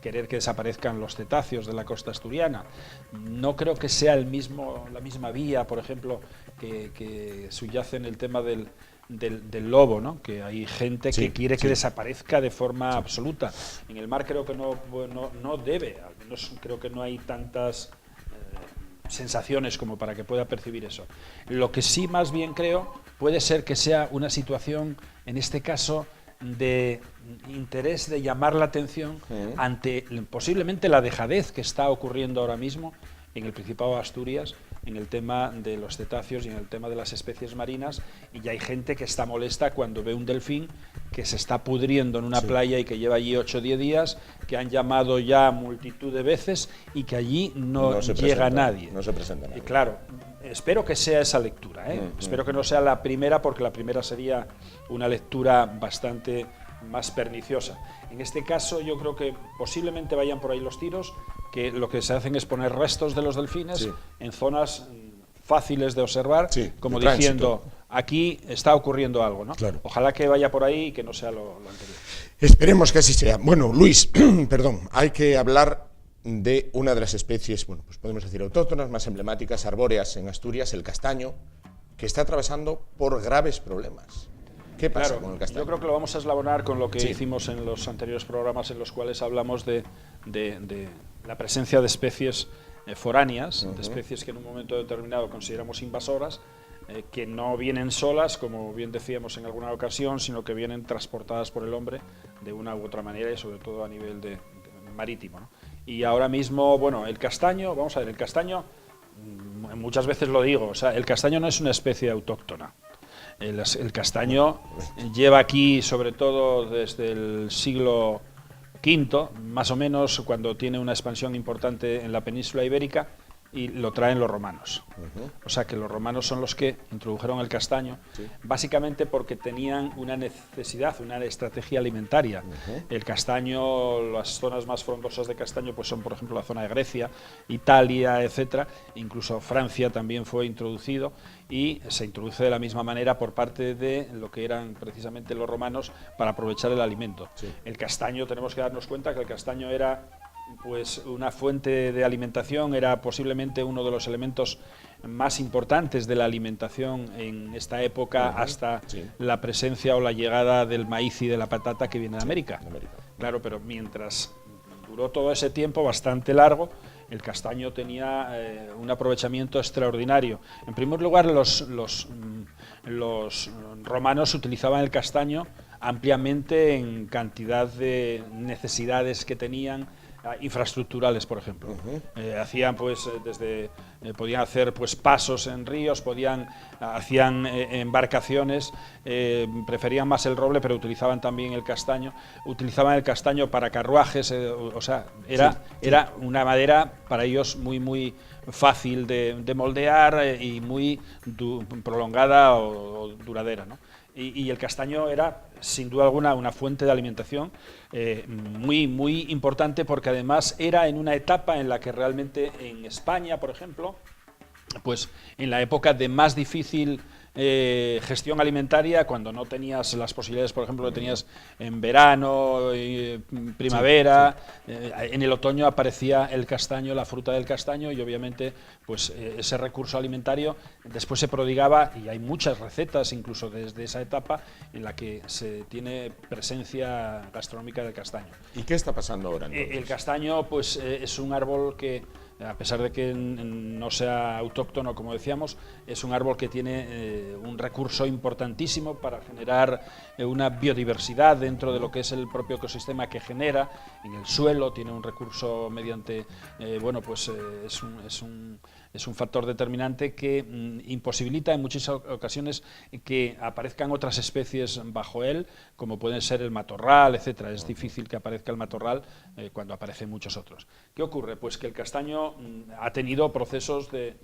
querer que desaparezcan los cetáceos de la costa asturiana. No creo que sea la misma vía, por ejemplo, que subyace en el tema del lobo, ¿no? Que hay gente que quiere que desaparezca de forma absoluta. En el mar creo que no debe, al menos creo que no hay tantas sensaciones como para que pueda percibir eso. Lo que sí más bien creo puede ser que sea una situación, en este caso, de interés de llamar la atención ante posiblemente la dejadez que está ocurriendo ahora mismo en el Principado de Asturias en el tema de los cetáceos y en el tema de las especies marinas, y ya hay gente que está molesta cuando ve un delfín que se está pudriendo en una playa y que lleva allí 8 o 10 días, que han llamado ya multitud de veces y que allí no llega nadie. No se presenta nadie. Y claro, espero que sea esa lectura, espero que no sea la primera, porque la primera sería una lectura bastante más perniciosa. En este caso yo creo que posiblemente vayan por ahí los tiros, que lo que se hacen es poner restos de los delfines en zonas fáciles de observar, como diciendo, aquí está ocurriendo algo, ¿no? Claro. Ojalá que vaya por ahí y que no sea lo anterior. Esperemos que así sea. Bueno, Luis, perdón, hay que hablar de una de las especies, bueno, pues podemos decir autóctonas, más emblemáticas, arbóreas en Asturias, el castaño, que está atravesando por graves problemas. ¿Qué pasa con el castaño? Yo creo que lo vamos a eslabonar con lo que hicimos en los anteriores programas, en los cuales hablamos de la presencia de especies foráneas, de especies que en un momento determinado consideramos invasoras, que no vienen solas, como bien decíamos en alguna ocasión, sino que vienen transportadas por el hombre de una u otra manera, y sobre todo a nivel de marítimo, ¿no? Y ahora mismo, bueno, el castaño, vamos a ver, el castaño, muchas veces lo digo, o sea, el castaño no es una especie autóctona. El castaño lleva aquí, sobre todo desde el siglo V, más o menos, cuando tiene una expansión importante en la península ibérica, y lo traen los romanos. O sea que los romanos son los que introdujeron el castaño, básicamente porque tenían una necesidad, una estrategia alimentaria. El castaño, las zonas más frondosas de castaño pues son, por ejemplo, la zona de Grecia, Italia, etcétera. Incluso Francia también fue introducido, y se introduce de la misma manera por parte de lo que eran precisamente los romanos para aprovechar el alimento. El castaño, tenemos que darnos cuenta que el castaño era pues una fuente de alimentación, era posiblemente uno de los elementos más importantes de la alimentación en esta época, hasta la presencia o la llegada del maíz y de la patata que viene de América. Claro, pero mientras duró todo ese tiempo bastante largo, el castaño tenía un aprovechamiento extraordinario. En primer lugar, los romanos utilizaban el castaño ampliamente en cantidad de necesidades que tenían, infraestructurales, por ejemplo. Hacían pues podían hacer pues pasos en ríos, hacían embarcaciones, preferían más el roble, pero utilizaban también el castaño. Utilizaban el castaño para carruajes, o sea, era una madera para ellos muy fácil de moldear y muy prolongada o duradera, ¿no? Y el castaño era, sin duda alguna, una fuente de alimentación muy importante, porque además era en una etapa en la que realmente en España, por ejemplo, pues en la época de más difícil gestión alimentaria, cuando no tenías las posibilidades, por ejemplo, que tenías en verano, primavera, en el otoño aparecía el castaño, la fruta del castaño, y obviamente pues ese recurso alimentario después se prodigaba, y hay muchas recetas incluso desde esa etapa en la que se tiene presencia gastronómica del castaño. ¿Y qué está pasando ahora? El castaño pues es un árbol que, a pesar de que no sea autóctono, como decíamos, es un árbol que tiene un recurso importantísimo para generar una biodiversidad dentro de lo que es el propio ecosistema que genera en el suelo. Tiene un recurso mediante, es un factor determinante que imposibilita en muchas ocasiones que aparezcan otras especies bajo él, como pueden ser el matorral, etcétera. Es difícil que aparezca el matorral cuando aparecen muchos otros. ¿Qué ocurre? Pues que el castaño ha tenido procesos de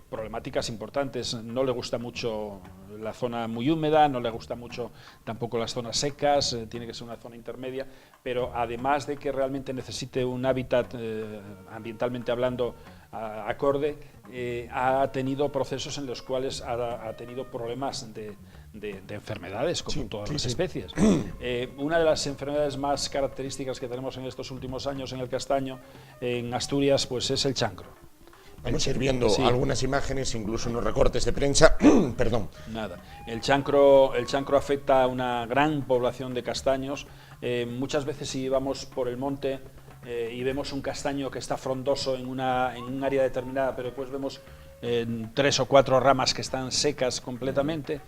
problemáticas importantes. No le gusta mucho la zona muy húmeda, no le gusta mucho tampoco las zonas secas, tiene que ser una zona intermedia, pero además de que realmente necesite un hábitat ambientalmente hablando acorde, ha tenido procesos en los cuales ha tenido problemas de enfermedades, como todas las especies. Una de las enfermedades más características que tenemos en estos últimos años en el castaño, en Asturias, pues es el chancro. Vamos a ir viendo algunas imágenes, incluso unos recortes de prensa. Perdón. Nada. El chancro afecta a una gran población de castaños. Muchas veces si vamos por el monte y vemos un castaño que está frondoso en un área determinada, pero después vemos 3 o 4 ramas que están secas completamente,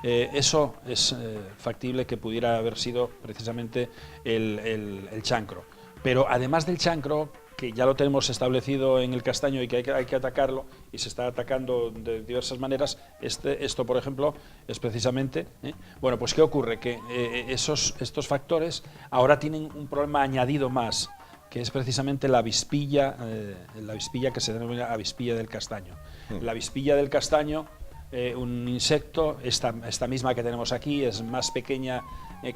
eso es factible que pudiera haber sido precisamente el chancro. Pero además del chancro, que ya lo tenemos establecido en el castaño y que hay que atacarlo, y se está atacando de diversas maneras, esto por ejemplo es precisamente, bueno, pues ¿qué ocurre? Que estos factores ahora tienen un problema añadido más, que es precisamente la avispilla que se denomina avispilla del castaño. La avispilla del castaño, un insecto, esta misma que tenemos aquí, es más pequeña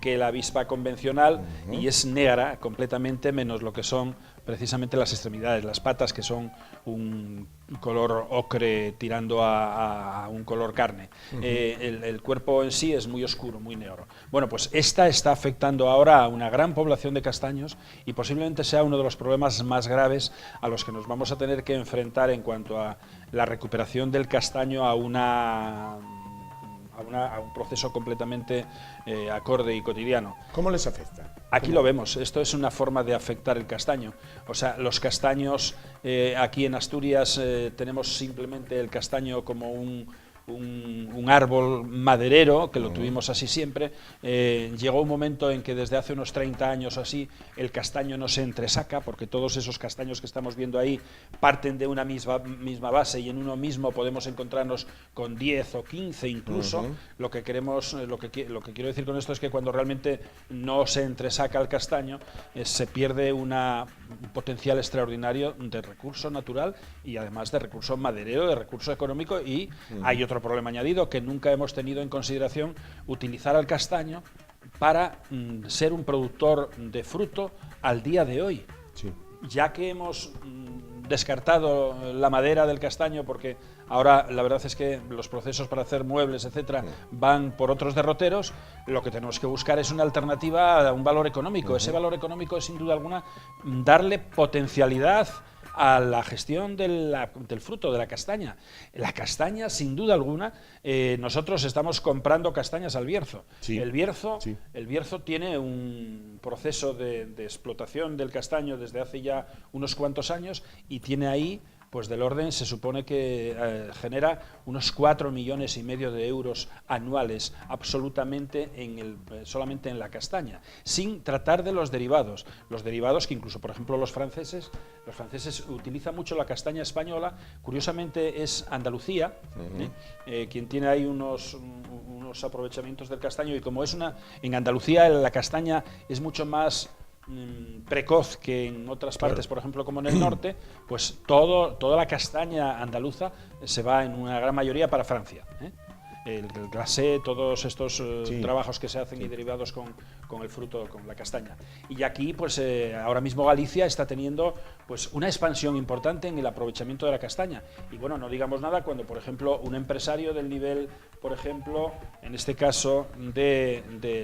que la avispa convencional y es negra completamente, menos lo que son precisamente las extremidades, las patas, que son un color ocre tirando a un color carne. El cuerpo en sí es muy oscuro, muy negro. Bueno, pues esta está afectando ahora a una gran población de castaños y posiblemente sea uno de los problemas más graves a los que nos vamos a tener que enfrentar en cuanto a la recuperación del castaño a un proceso completamente acorde y cotidiano. ¿Cómo les afecta? Aquí lo vemos, esto es una forma de afectar el castaño. O sea, los castaños, aquí en Asturias tenemos simplemente el castaño como un árbol maderero, que lo tuvimos así siempre. Llegó un momento en que desde hace unos 30 años o así el castaño no se entresaca, porque todos esos castaños que estamos viendo ahí parten de una misma base y en uno mismo podemos encontrarnos con 10 o 15 incluso. Lo que quiero decir con esto es que cuando realmente no se entresaca el castaño, se pierde un potencial extraordinario de recurso natural y además de recurso maderero, de recurso económico, y hay otro problema añadido, que nunca hemos tenido en consideración utilizar al castaño para ser un productor de fruto al día de hoy. Sí. Ya que hemos descartado la madera del castaño, porque ahora la verdad es que los procesos para hacer muebles, etcétera, van por otros derroteros, lo que tenemos que buscar es una alternativa a un valor económico. Ese valor económico es, sin duda alguna, darle potencialidad a la gestión del fruto, de la castaña. La castaña, sin duda alguna, nosotros estamos comprando castañas al Bierzo. Sí. El Bierzo tiene un proceso de explotación del castaño desde hace ya unos cuantos años y tiene ahí, pues del orden, se supone que genera unos 4,5 millones de euros anuales absolutamente solamente en la castaña, sin tratar de los derivados que incluso, por ejemplo, los franceses utilizan mucho la castaña española. Curiosamente es Andalucía quien tiene ahí unos aprovechamientos del castaño, y como en Andalucía la castaña es mucho más precoz que en otras partes, por ejemplo como en el norte, pues toda la castaña andaluza se va en una gran mayoría para Francia. El glacé, todos estos trabajos que se hacen y derivados con el fruto, con la castaña. Y aquí, pues ahora mismo Galicia está teniendo pues una expansión importante en el aprovechamiento de la castaña. Y bueno, no digamos nada cuando, por ejemplo, un empresario del nivel, por ejemplo, en este caso del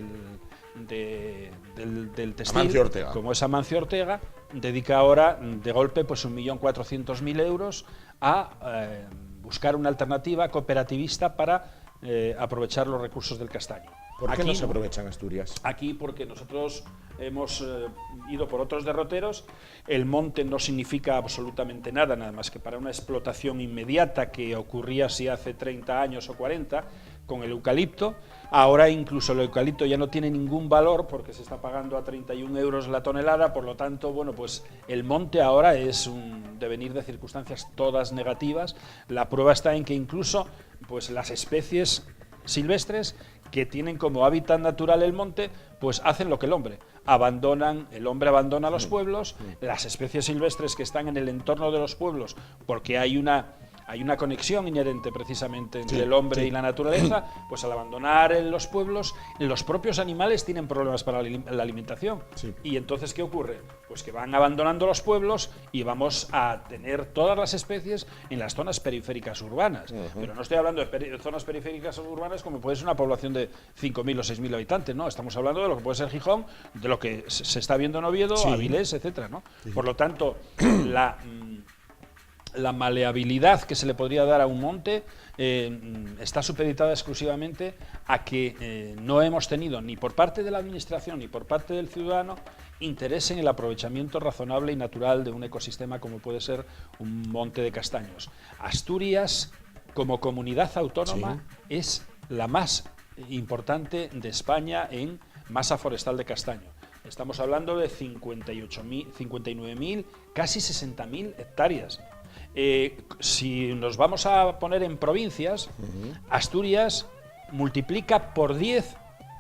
textil, como es Amancio Ortega, dedica ahora de golpe pues 1.400.000 euros a buscar una alternativa cooperativista para aprovechar los recursos del castaño. ¿Por qué no se aprovechan Asturias? Aquí porque nosotros hemos ido por otros derroteros. El monte no significa absolutamente nada más que para una explotación inmediata que ocurría así hace 30 años o 40 con el eucalipto. Ahora incluso el eucalipto ya no tiene ningún valor porque se está pagando a 31 euros la tonelada, por lo tanto, bueno, pues el monte ahora es un devenir de circunstancias todas negativas. La prueba está en que incluso pues las especies silvestres que tienen como hábitat natural el monte, pues hacen lo que el hombre abandona los pueblos. Las especies silvestres que están en el entorno de los pueblos, porque hay una conexión inherente precisamente entre el hombre y la naturaleza, pues al abandonar en los pueblos, los propios animales tienen problemas para la alimentación. Y entonces, ¿qué ocurre? Pues que van abandonando los pueblos y vamos a tener todas las especies en las zonas periféricas urbanas. Pero no estoy hablando de zonas periféricas urbanas como puede ser una población de 5.000 o 6.000 habitantes, ¿no? Estamos hablando de lo que puede ser Gijón, de lo que se está viendo en Oviedo, Avilés, etcétera, ¿no? Por lo tanto, la maleabilidad que se le podría dar a un monte está supeditada exclusivamente a que no hemos tenido ni por parte de la administración ni por parte del ciudadano interés en el aprovechamiento razonable y natural de un ecosistema como puede ser un monte de castaños. Asturias, como comunidad autónoma, es la más importante de España en masa forestal de castaño. Estamos hablando de 59.000, casi 60.000 hectáreas. Si nos vamos a poner en provincias, Asturias multiplica por 10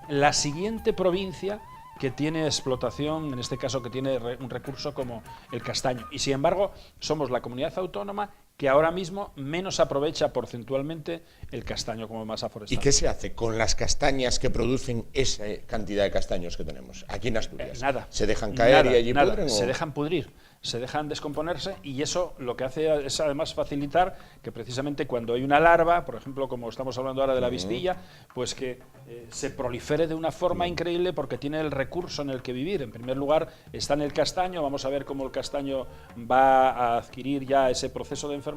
la siguiente provincia que tiene explotación, en este caso que tiene un recurso como el castaño. Y sin embargo, somos la comunidad autónoma que ahora mismo menos aprovecha porcentualmente el castaño como masa forestal. ¿Y qué se hace con las castañas que producen esa cantidad de castaños que tenemos aquí en Asturias? Nada. ¿Se dejan caer y allí pudren? Se dejan pudrir, se dejan descomponerse, y eso lo que hace es además facilitar que precisamente cuando hay una larva, por ejemplo, como estamos hablando ahora de la avispilla, pues que se prolifere de una forma increíble porque tiene el recurso en el que vivir. En primer lugar está en el castaño, vamos a ver cómo el castaño va a adquirir ya ese proceso de enfermedad,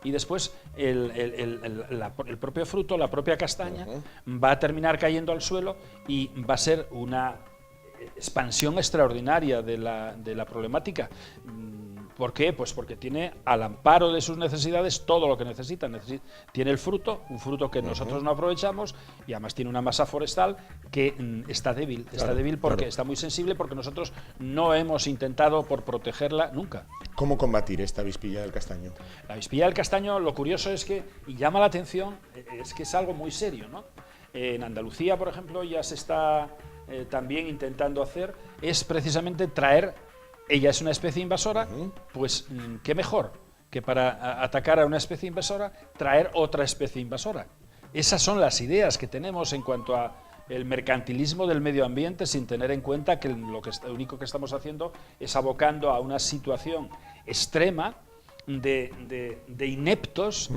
y después el propio fruto, la propia castaña, va a terminar cayendo al suelo y va a ser una expansión extraordinaria de la problemática. ¿Por qué? Pues porque tiene al amparo de sus necesidades todo lo que necesita. Tiene el fruto, un fruto que nosotros no aprovechamos, y además tiene una masa forestal que está débil. Está débil porque está muy sensible, porque nosotros no hemos intentado por protegerla nunca. ¿Cómo combatir esta avispilla del castaño? La avispilla del castaño, lo curioso es que, y llama la atención, es que es algo muy serio, ¿no? En Andalucía, por ejemplo, ya se está también intentando hacer, es precisamente traer, ella es una especie invasora, pues qué mejor que para atacar a una especie invasora, traer otra especie invasora. Esas son las ideas que tenemos en cuanto a el mercantilismo del medio ambiente, sin tener en cuenta que lo único que estamos haciendo es abocando a una situación extrema de ineptos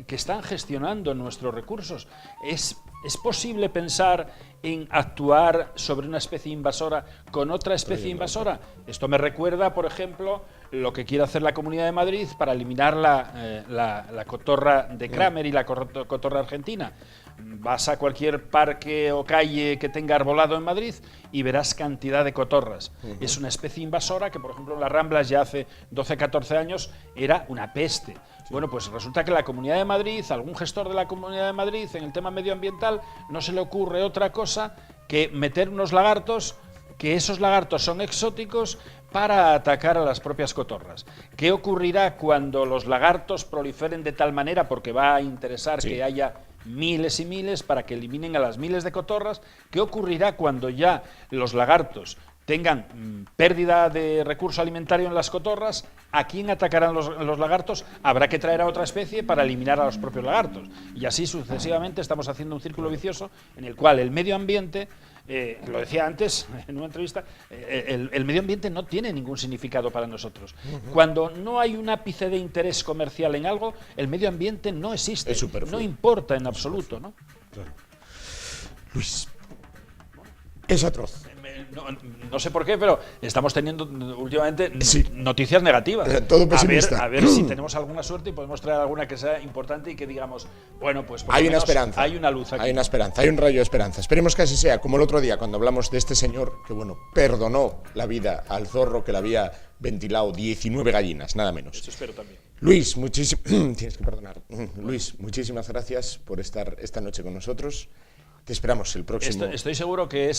que están gestionando nuestros recursos. ¿Es posible pensar en actuar sobre una especie invasora con otra especie invasora? Esto me recuerda, por ejemplo, lo que quiere hacer la Comunidad de Madrid para eliminar la cotorra de Kramer y la cotorra argentina. Vas a cualquier parque o calle que tenga arbolado en Madrid y verás cantidad de cotorras. Es una especie invasora que, por ejemplo, en las Ramblas ya hace 12, 14 años era una peste. Bueno, pues resulta que la Comunidad de Madrid, algún gestor de la Comunidad de Madrid, en el tema medioambiental, no se le ocurre otra cosa que meter unos lagartos, que esos lagartos son exóticos, para atacar a las propias cotorras. ¿Qué ocurrirá cuando los lagartos proliferen de tal manera, porque va a interesar que haya miles y miles para que eliminen a las miles de cotorras? ¿Qué ocurrirá cuando ya los lagartos tengan pérdida de recurso alimentario en las cotorras? ¿A quién atacarán los lagartos? Habrá que traer a otra especie para eliminar a los propios lagartos. Y así sucesivamente estamos haciendo un círculo vicioso en el cual el medio ambiente, lo decía antes en una entrevista, el medio ambiente no tiene ningún significado para nosotros. Cuando no hay un ápice de interés comercial en algo, el medio ambiente no existe, no importa en absoluto, ¿no? Claro. Luis, es atroz. No sé por qué, pero estamos teniendo últimamente noticias negativas. Todo pesimista. A ver si tenemos alguna suerte y podemos traer alguna que sea importante y que digamos, bueno, pues por hay una esperanza. Hay una luz aquí. Hay una esperanza, hay un rayo de esperanza. Esperemos que así sea, como el otro día cuando hablamos de este señor que, bueno, perdonó la vida al zorro que le había ventilado 19 gallinas, nada menos. Eso espero también. Luis, tienes que perdonar. Luis, muchísimas gracias por estar esta noche con nosotros. Te esperamos el próximo. Estoy seguro que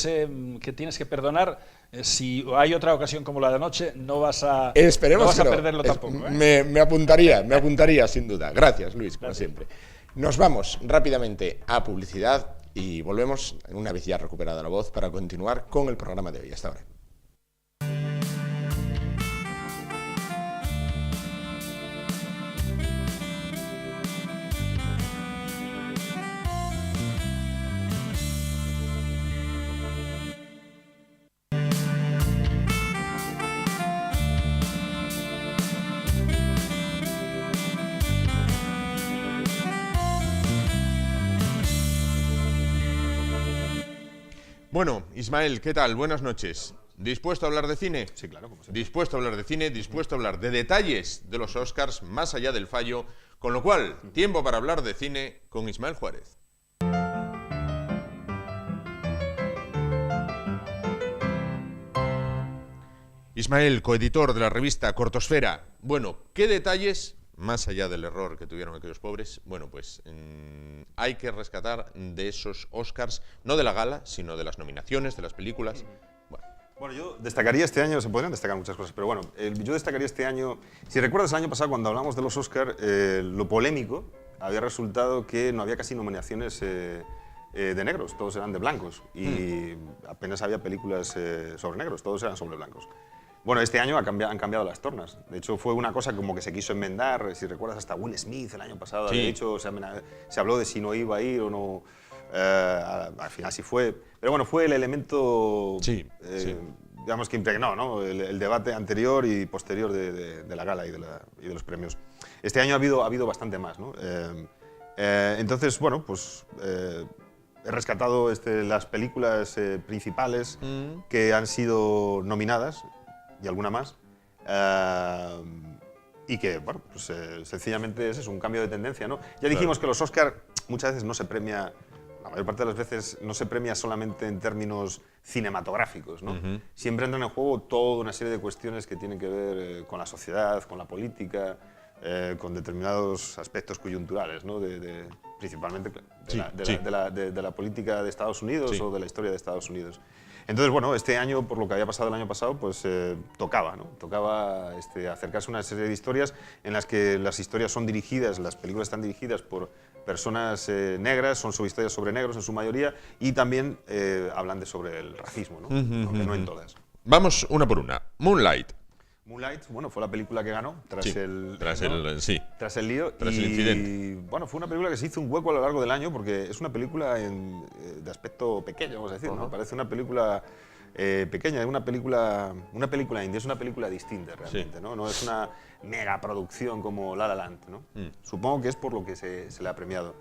que tienes que perdonar, si hay otra ocasión como la de anoche, no vas a perderlo tampoco. Me apuntaría sin duda. Gracias, Luis, como siempre. Nos vamos rápidamente a publicidad y volvemos, una vez ya recuperada la voz, para continuar con el programa de hoy. Hasta ahora. Bueno, Ismael, ¿qué tal? Buenas noches. ¿Dispuesto a hablar de cine? Sí, claro. Como siempre. Dispuesto a hablar de cine, dispuesto a hablar de detalles de los Oscars, más allá del fallo, con lo cual, tiempo para hablar de cine con Ismael Juárez. Ismael, coeditor de la revista Cortosfera. Bueno, ¿qué detalles más allá del error que tuvieron aquellos pobres, bueno, pues hay que rescatar de esos Oscars, no de la gala, sino de las nominaciones, de las películas. Bueno, yo destacaría este año, se podrían destacar muchas cosas, pero bueno, yo destacaría este año, si recuerdas el año pasado cuando hablamos de los Oscars, lo polémico había resultado que no había casi nominaciones de negros, todos eran de blancos y apenas había películas sobre negros, todos eran sobre blancos. Bueno, este año han cambiado las tornas. De hecho, fue una cosa como que se quiso enmendar. Si recuerdas, hasta Will Smith el año pasado había dicho, se habló de si no iba a ir o no. Al final sí fue. Pero bueno, fue el elemento, digamos, que impregnó, ¿no? El debate anterior y posterior de la gala y de los premios. Este año ha habido bastante más, ¿no? Entonces, bueno, pues he rescatado las películas principales que han sido nominadas y alguna más, y que, bueno, pues sencillamente es un cambio de tendencia, ¿no? Ya dijimos que los Oscar muchas veces no se premia, la mayor parte de las veces no se premia solamente en términos cinematográficos, ¿no? Siempre entran en juego toda una serie de cuestiones que tienen que ver con la sociedad, con la política, con determinados aspectos coyunturales, ¿no? Principalmente de la política de Estados Unidos o de la historia de Estados Unidos. Entonces, bueno, este año, por lo que había pasado el año pasado, pues tocaba, ¿no? Tocaba acercarse a una serie de historias en las que las historias son dirigidas, las películas están dirigidas por personas negras, son historias sobre negros en su mayoría, y también hablan sobre el racismo, ¿no? Aunque no en todas. Vamos una por una. Moonlight. Moonlight, bueno, fue la película que ganó tras el lío. Tras el incidente. Bueno, fue una película que se hizo un hueco a lo largo del año porque es una película de aspecto pequeño, vamos a decir, ¿no? Parece una película pequeña, una película indie, es una película distinta realmente, ¿no? No es una mega producción como La La Land, ¿no? Supongo que es por lo que se le ha premiado.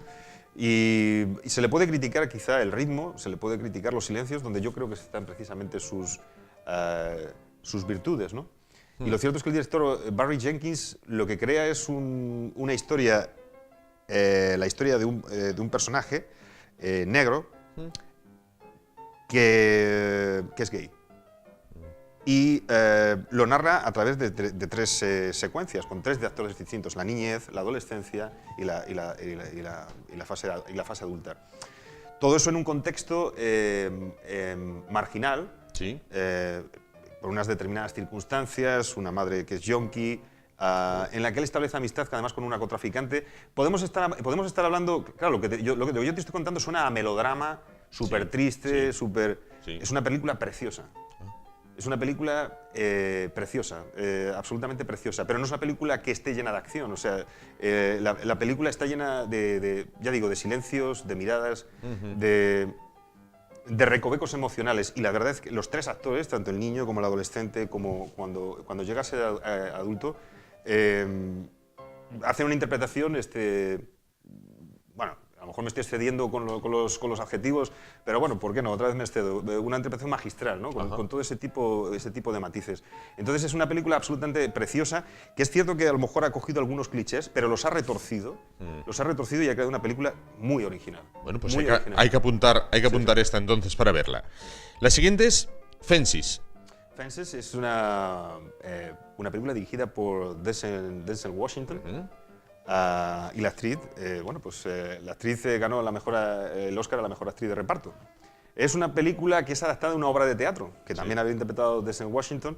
Y se le puede criticar quizá el ritmo, se le puede criticar los silencios, donde yo creo que están precisamente sus virtudes, ¿no? Y lo cierto es que el director Barry Jenkins lo que crea es una historia, la historia de un personaje negro que es gay. Y lo narra a través de tres secuencias, con tres de actores distintos: la niñez, la adolescencia y la fase adulta. Todo eso en un contexto marginal, por unas determinadas circunstancias, una madre que es yonki, en la que él establece amistad además con un narcotraficante. Podemos estar hablando, claro, lo que yo te estoy contando suena a melodrama, súper triste, es una película preciosa. Es una película preciosa, absolutamente preciosa, pero no es una película que esté llena de acción. O sea, la película está llena de silencios, de miradas, de recovecos emocionales, y la verdad es que los tres actores, tanto el niño como el adolescente, como cuando llega a ser adulto, hacen una interpretación, bueno, a lo mejor me estoy excediendo con los adjetivos, pero bueno, ¿por qué no? Otra vez me excedo. Una interpretación magistral, ¿no? Con todo ese tipo de matices. Entonces es una película absolutamente preciosa, que es cierto que a lo mejor ha cogido algunos clichés, pero los ha retorcido y ha creado una película muy original. Bueno, pues hay que apuntar esta entonces para verla. La siguiente es Fences. Fences es una película dirigida por Denzel Washington. Y la actriz, la actriz ganó el Oscar a la mejor actriz de reparto. Es una película que es adaptada de una obra de teatro, que también había interpretado Denzel Washington,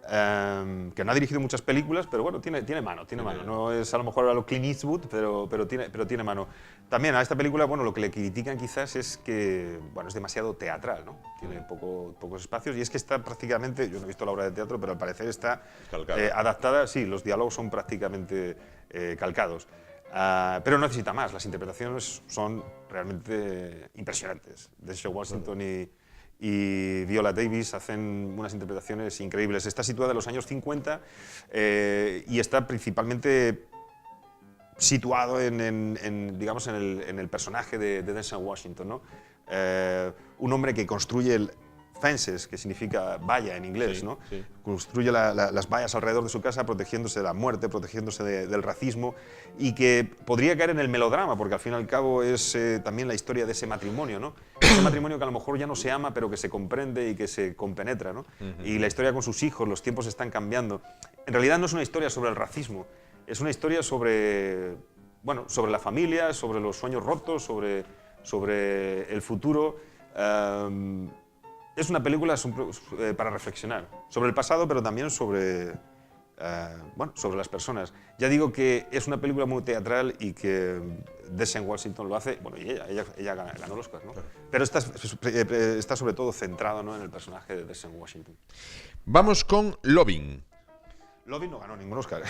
que no ha dirigido muchas películas, pero bueno, tiene mano. No es a lo mejor a lo Clint Eastwood, pero tiene mano. También a esta película, bueno, lo que le critican quizás es que, bueno, es demasiado teatral, ¿no? Tiene pocos espacios, y es que está prácticamente, yo no he visto la obra de teatro, pero al parecer está adaptada, sí, los diálogos son prácticamente calcados. Pero no necesita más, las interpretaciones son realmente impresionantes. Denzel Washington y Viola Davis hacen unas interpretaciones increíbles. Está situada en los años 50 y está principalmente situado en el personaje de Denzel Washington, ¿no? Un hombre que construye fences, que significa valla en inglés, ¿no? Construye las vallas alrededor de su casa, protegiéndose de la muerte, protegiéndose del racismo, y que podría caer en el melodrama, porque al fin y al cabo es también la historia de ese matrimonio, ¿no? Ese matrimonio que a lo mejor ya no se ama, pero que se comprende y que se compenetra, ¿no? Y la historia con sus hijos, los tiempos están cambiando. En realidad no es una historia sobre el racismo, Es una historia sobre, bueno, sobre la familia, sobre los sueños rotos, sobre el futuro. Es una película para reflexionar sobre el pasado, pero también sobre, bueno, sobre las personas. Ya digo que es una película muy teatral y que Denzel Washington lo hace, bueno, y ella ganó el Oscar, ¿no? Pero está sobre todo centrado, ¿no?, en el personaje de Denzel Washington. Vamos con Loving. Loving no ganó ningún Oscar,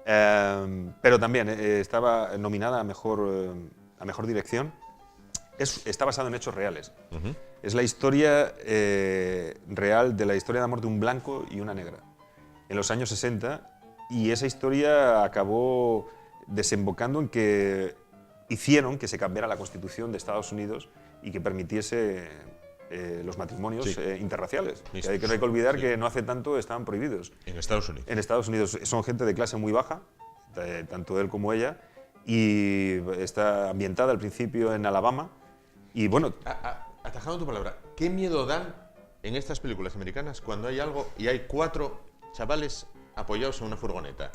pero también estaba nominada a mejor dirección. Está basado en hechos reales. Es la historia real de la historia de amor de un blanco y una negra en los años 60, y esa historia acabó desembocando en que hicieron que se cambiara la Constitución de Estados Unidos y que permitiese los matrimonios interraciales. No hay que olvidar que no hace tanto estaban prohibidos. En Estados Unidos. En Estados Unidos son gente de clase muy baja, tanto él como ella, y está ambientada al principio en Alabama. Y bueno, atajando tu palabra, ¿qué miedo dan en estas películas americanas cuando hay algo y hay 4 chavales apoyados en una furgoneta?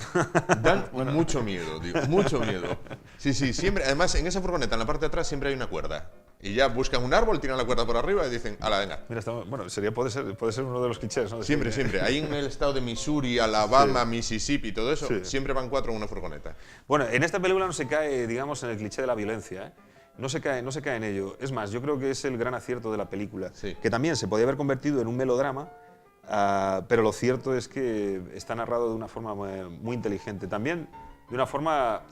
Dan mucho miedo, digo, mucho miedo. Sí, siempre. Además, en esa furgoneta, en la parte de atrás, siempre hay una cuerda. Y ya buscan un árbol, tiran la cuerda por arriba y dicen, ¡hala, venga! Mira, bueno, puede ser uno de los clichés, ¿no? Siempre. Ahí en el estado de Missouri, Alabama, Mississippi, todo eso, siempre van 4 en una furgoneta. Bueno, en esta película no se cae, digamos, en el cliché de la violencia, ¿eh? No se cae en ello. Es más, yo creo que es el gran acierto de la película, que también se podía haber convertido en un melodrama, pero lo cierto es que está narrado de una forma muy inteligente, también de una forma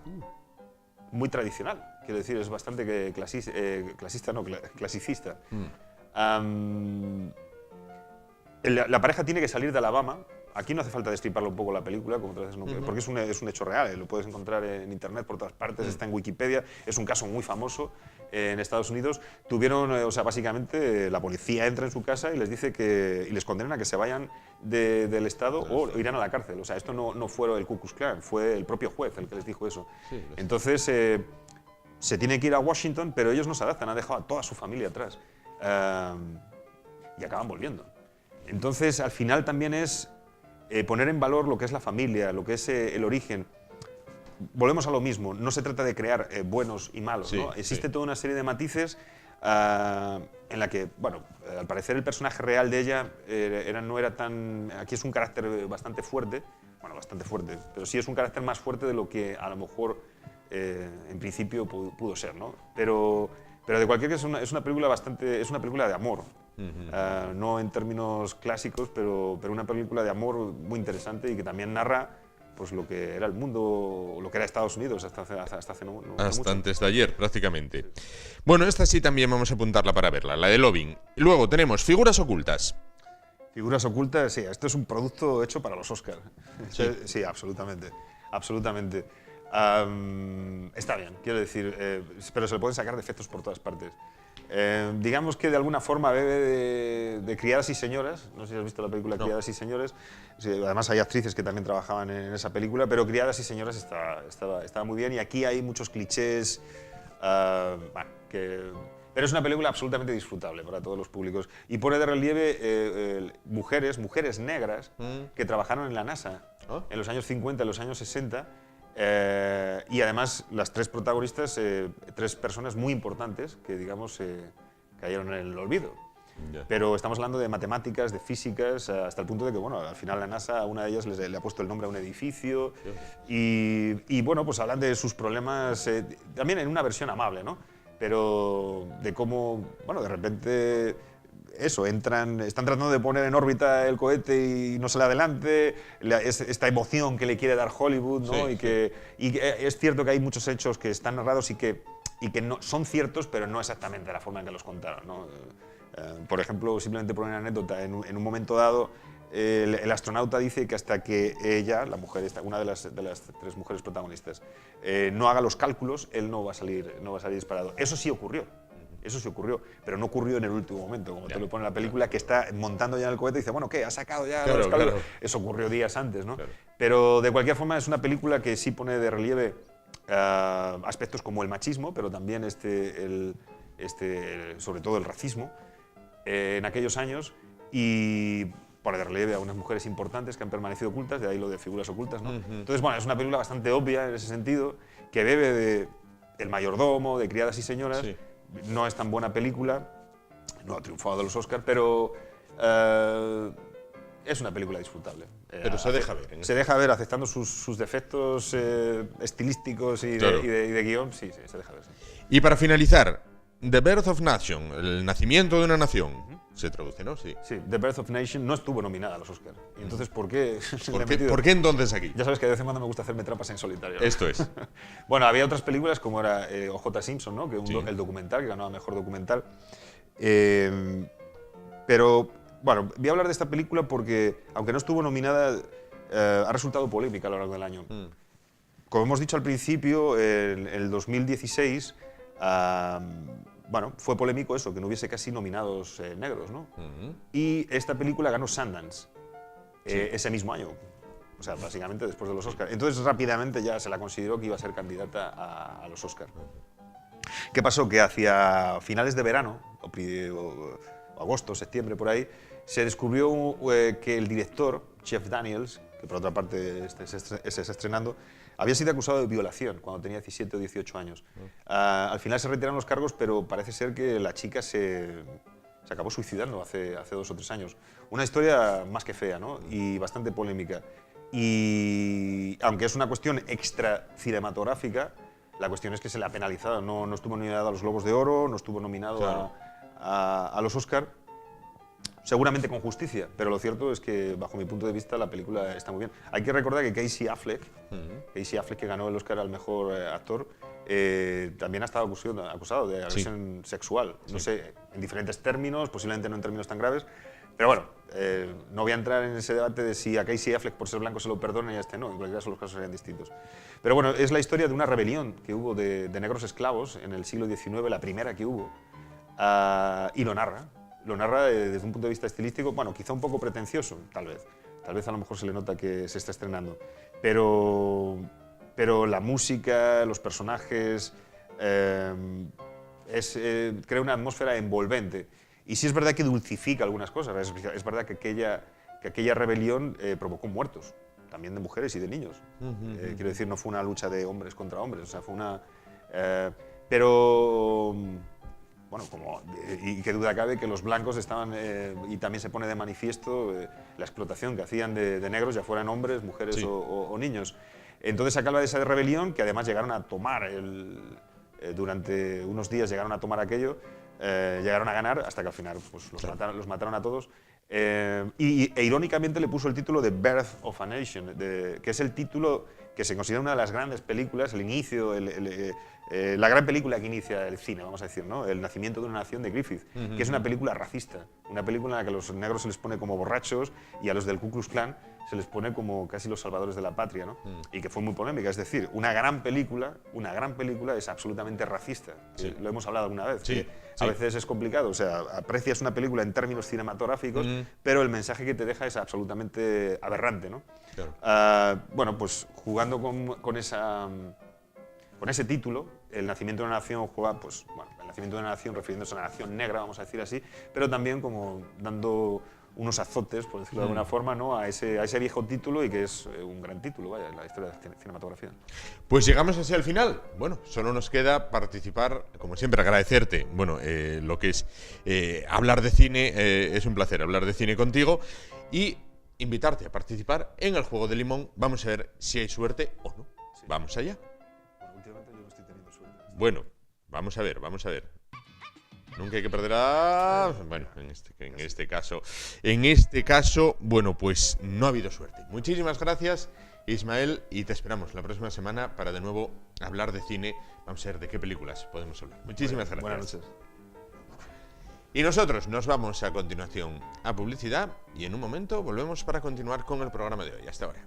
muy tradicional. Quiero decir, es bastante clasicista. La pareja tiene que salir de Alabama. Aquí no hace falta destriparlo un poco la película, como otras veces, ¿no? Porque es un hecho real, lo puedes encontrar en internet por todas partes, está en Wikipedia, es un caso muy famoso en Estados Unidos. Tuvieron, básicamente la policía entra en su casa y les dice y les condena a que se vayan del estado o irán a la cárcel. O sea, esto no fue el Ku Klux Klan, fue el propio juez el que les dijo eso. Entonces, se tiene que ir a Washington, pero ellos no se adaptan, han dejado a toda su familia atrás y acaban volviendo. Entonces, al final también es poner en valor lo que es la familia, lo que es el origen. Volvemos a lo mismo, no se trata de crear buenos y malos, ¿no? Existe toda una serie de matices en la que, bueno, al parecer el personaje real de ella no era tan... Aquí es un carácter bastante fuerte, pero sí es un carácter más fuerte de lo que a lo mejor en principio pudo ser, ¿no? Pero de cualquier caso es una película de amor. No en términos clásicos, pero una película de amor muy interesante y que también narra pues lo que era el mundo, lo que era Estados Unidos hasta hace no mucho. Antes de ayer, prácticamente. Bueno, esta sí también vamos a apuntarla para verla, la de Loving. Luego tenemos Figuras ocultas. Figuras ocultas, sí, esto es un producto hecho para los Oscars. Sí, absolutamente. Está bien, quiero decir, pero se le pueden sacar defectos por todas partes. Digamos que de alguna forma bebe de Criadas y Señoras. No sé si has visto la película Criadas y Señores. Sí, además hay actrices que también trabajaban en esa película, pero Criadas y Señoras estaba muy bien, y aquí hay muchos clichés. Pero es una película absolutamente disfrutable para todos los públicos y pone de relieve mujeres negras que trabajaron en la NASA en los años 50, en los años 60. Y además las 3 protagonistas, 3 personas muy importantes que, digamos, cayeron en el olvido. Pero estamos hablando de matemáticas, de físicas, hasta el punto de que, bueno, al final la NASA, a una de ellas le ha puesto el nombre a un edificio y bueno, pues hablan de sus problemas, también en una versión amable, ¿no? Pero de cómo, bueno, de repente... están tratando de poner en órbita el cohete y no sale adelante, esta emoción que le quiere dar Hollywood, ¿no? Y que es cierto que hay muchos hechos que están narrados y que no, son ciertos, pero no exactamente la forma en que los contaron, ¿no? Por ejemplo, simplemente por una anécdota, en un momento dado, el astronauta dice que hasta que ella, la mujer, una de las 3 mujeres protagonistas, no haga los cálculos, él no va a salir disparado. Eso sí ocurrió, pero no ocurrió en el último momento, como te lo pone la película, que está montando ya el cohete y dice, bueno, ¿qué? ¿Ha sacado ya los cálculos? Claro. Eso ocurrió días antes, ¿no? Claro. Pero de cualquier forma es una película que sí pone de relieve aspectos como el machismo, pero también sobre todo el racismo en aquellos años, pone de relieve a unas mujeres importantes que han permanecido ocultas, de ahí lo de figuras ocultas, ¿no? Entonces, bueno, es una película bastante obvia en ese sentido, que bebe de El mayordomo, de Criadas y señoras. Sí. No es tan buena película, no ha triunfado de los Oscars, pero es una película disfrutable. Pero se deja ver. Se deja ver aceptando sus defectos estilísticos y, Claro. de guión, sí, se deja ver. Sí. Y para finalizar, The Birth of Nation, el nacimiento de una nación, se traduce, ¿no? Sí. Sí, The Birth of Nation no estuvo nominada a los Oscars. Y entonces, ¿por qué? ¿Por qué entonces aquí? Ya sabes que de vez en cuando me gusta hacerme trampas en solitario, ¿no? Esto es. Bueno, había otras películas como era O.J. Simpson, ¿no? Que Sí. el documental, que ganó a Mejor Documental. Pero, bueno, voy a hablar de esta película porque, aunque no estuvo nominada, ha resultado polémica a lo largo del año. Como hemos dicho al principio, en el 2016, bueno, fue polémico eso, que no hubiese casi nominados negros, ¿no? Y esta película ganó Sundance ese mismo año. O sea, básicamente después de los Oscars. Entonces, rápidamente ya se la consideró que iba a ser candidata a los Oscars. ¿Qué pasó? Que hacia finales de verano, o agosto, septiembre, por ahí, se descubrió que el director, Jeff Daniels, que por otra parte se está estrenando, había sido acusado de violación cuando tenía 17 o 18 años. Al final se retiraron los cargos, pero parece ser que la chica se acabó suicidando hace 2 o 3 años. Una historia más que fea, ¿no? Y bastante polémica. Y aunque es una cuestión extra cinematográfica, la cuestión es que se le ha penalizado. No estuvo nominado a los Globos de Oro, no estuvo nominado Claro. a los Oscar, seguramente con justicia, pero lo cierto es que, bajo mi punto de vista, la película está muy bien. Hay que recordar que Casey Affleck, que ganó el Oscar al mejor actor, también ha estado acusado de agresión sexual. No sé, en diferentes términos, posiblemente no en términos tan graves, pero bueno, no voy a entrar en ese debate de si a Casey Affleck por ser blanco se lo perdona y a este no, en cualquier caso los casos serían distintos. Pero bueno, es la historia de una rebelión que hubo de negros esclavos en el siglo XIX, la primera que hubo, y lo narra desde un punto de vista estilístico, bueno, quizá un poco pretencioso, tal vez a lo mejor se le nota que se está estrenando, pero la música, los personajes, crea una atmósfera envolvente. Y sí es verdad que dulcifica algunas cosas, es verdad que aquella rebelión provocó muertos, también de mujeres y de niños. Quiero decir, no fue una lucha de hombres contra hombres, o sea, fue una... pero, bueno, y qué duda cabe que los blancos estaban, y también se pone de manifiesto la explotación que hacían de negros, ya fueran hombres, mujeres o niños. Entonces acaba de esa rebelión, que además llegaron a tomar, durante unos días llegaron a tomar aquello, llegaron a ganar hasta que al final pues, los mataron a todos. E irónicamente le puso el título de Birth of a Nation, que es el título que se considera una de las grandes películas, el inicio, la gran película que inicia el cine, vamos a decir, ¿no? El nacimiento de una nación de Griffith, que es una película racista, una película en la que a los negros se les pone como borrachos y a los del Ku Klux Klan se les pone como casi los salvadores de la patria, ¿no? Y que fue muy polémica, es decir, una gran película es absolutamente racista. Lo hemos hablado alguna vez, que a veces es complicado, o sea, aprecias una película en términos cinematográficos, pero el mensaje que te deja es absolutamente aberrante, ¿no? Claro. Bueno, pues jugando con ese título, El nacimiento de una nación juega, pues, bueno, el nacimiento de una nación refiriéndose a una nación negra, vamos a decir así, pero también como dando unos azotes, por decirlo de alguna forma, ¿no? a ese viejo título y que es un gran título, vaya, en la historia de la cinematografía. Pues llegamos así al final. Bueno, solo nos queda participar, como siempre, agradecerte. Bueno, lo que es hablar de cine, es un placer hablar de cine contigo y invitarte a participar en el Juego de Limón. Vamos a ver si hay suerte o no. Sí. Vamos allá. Bueno, últimamente yo no estoy teniendo suerte. Bueno, vamos a ver. Nunca hay que perder a... Bueno, en este caso, bueno, pues no ha habido suerte. Muchísimas gracias, Ismael, y te esperamos la próxima semana para de nuevo hablar de cine. Vamos a ver de qué películas podemos hablar. Muchísimas gracias. Buenas noches. Y nosotros nos vamos a continuación a publicidad y en un momento volvemos para continuar con el programa de hoy. Hasta ahora.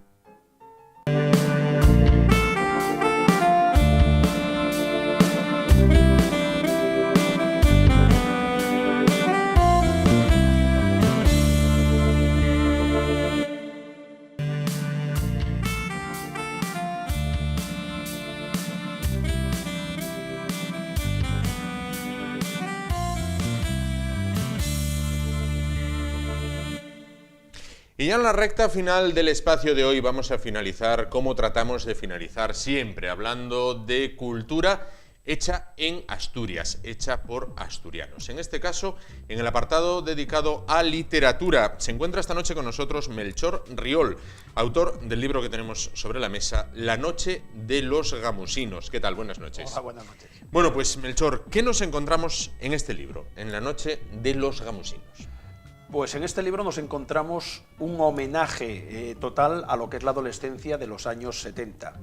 Y ya en la recta final del espacio de hoy vamos a finalizar como tratamos de finalizar siempre, hablando de cultura hecha en Asturias, hecha por asturianos. En este caso, en el apartado dedicado a literatura, se encuentra esta noche con nosotros Melchor Riol, autor del libro que tenemos sobre la mesa, La noche de los gamusinos. ¿Qué tal? Buenas noches. Hola, buenas noches. Bueno, pues Melchor, ¿qué nos encontramos en este libro, en La noche de los gamusinos? Pues en este libro nos encontramos un homenaje total a lo que es la adolescencia de los años 70.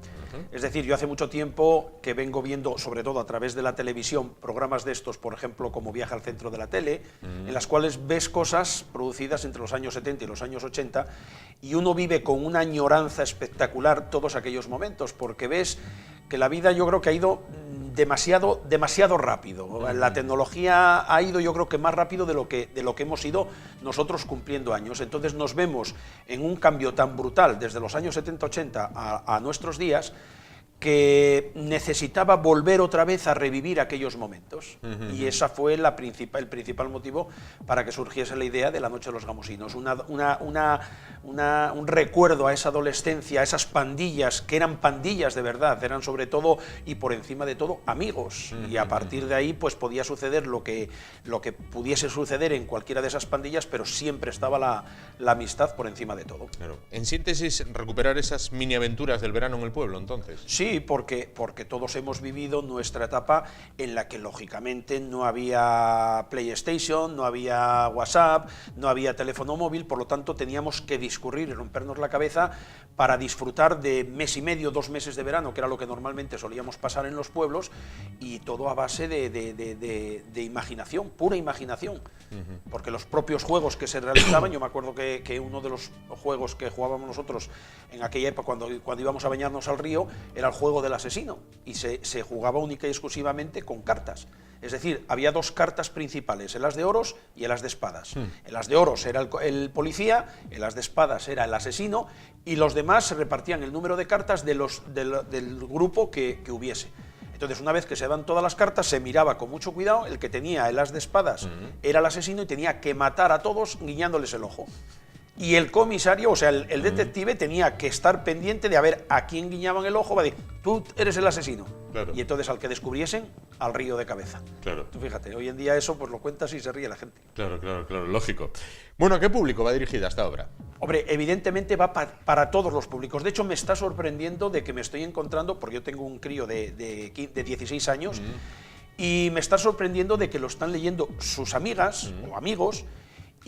Es decir, yo hace mucho tiempo que vengo viendo, sobre todo a través de la televisión, programas de estos, por ejemplo, como Viaje al centro de la tele, en las cuales ves cosas producidas entre los años 70 y los años 80, y uno vive con una añoranza espectacular todos aquellos momentos, porque ves que la vida yo creo que ha ido demasiado rápido. La tecnología ha ido yo creo que más rápido de lo que hemos ido nosotros cumpliendo años. Entonces nos vemos en un cambio tan brutal desde los años 70-80 a nuestros días, que necesitaba volver otra vez a revivir aquellos momentos. Y esa fue el principal motivo para que surgiese la idea de La noche de los gamusinos. Un recuerdo a esa adolescencia, a esas pandillas, que eran pandillas de verdad, eran sobre todo y por encima de todo amigos. Y a partir de ahí pues podía suceder lo que pudiese suceder en cualquiera de esas pandillas, pero siempre estaba la amistad por encima de todo. Claro. En síntesis, recuperar esas mini aventuras del verano en el pueblo, entonces. Sí, porque todos hemos vivido nuestra etapa en la que lógicamente no había PlayStation, no había WhatsApp, no había teléfono móvil, por lo tanto teníamos que discurrir y rompernos la cabeza para disfrutar de mes y medio, 2 meses de verano, que era lo que normalmente solíamos pasar en los pueblos, y todo a base de imaginación, pura imaginación, porque los propios juegos que se realizaban, yo me acuerdo que uno de los juegos que jugábamos nosotros en aquella época cuando íbamos a bañarnos al río era el juego del asesino, y se jugaba única y exclusivamente con cartas. Es decir, había 2 cartas principales, el as de oros y el as de espadas. El as de oros era el policía, el as de espadas era el asesino, y los demás se repartían el número de cartas del grupo que hubiese. Entonces, una vez que se dan todas las cartas, se miraba con mucho cuidado, el que tenía el as de espadas era el asesino y tenía que matar a todos guiñándoles el ojo. Y el comisario, o sea, el detective tenía que estar pendiente de a ver a quién guiñaban el ojo, va a decir, tú eres el asesino. Claro. Y entonces al que descubriesen, al río de cabeza. Claro. Tú fíjate, hoy en día eso pues lo cuentas y se ríe la gente. Claro, lógico. Bueno, ¿a qué público va dirigida esta obra? Hombre, evidentemente va para todos los públicos. De hecho, me está sorprendiendo de que me estoy encontrando, porque yo tengo un crío de 16 años, y me está sorprendiendo de que lo están leyendo sus amigas o amigos.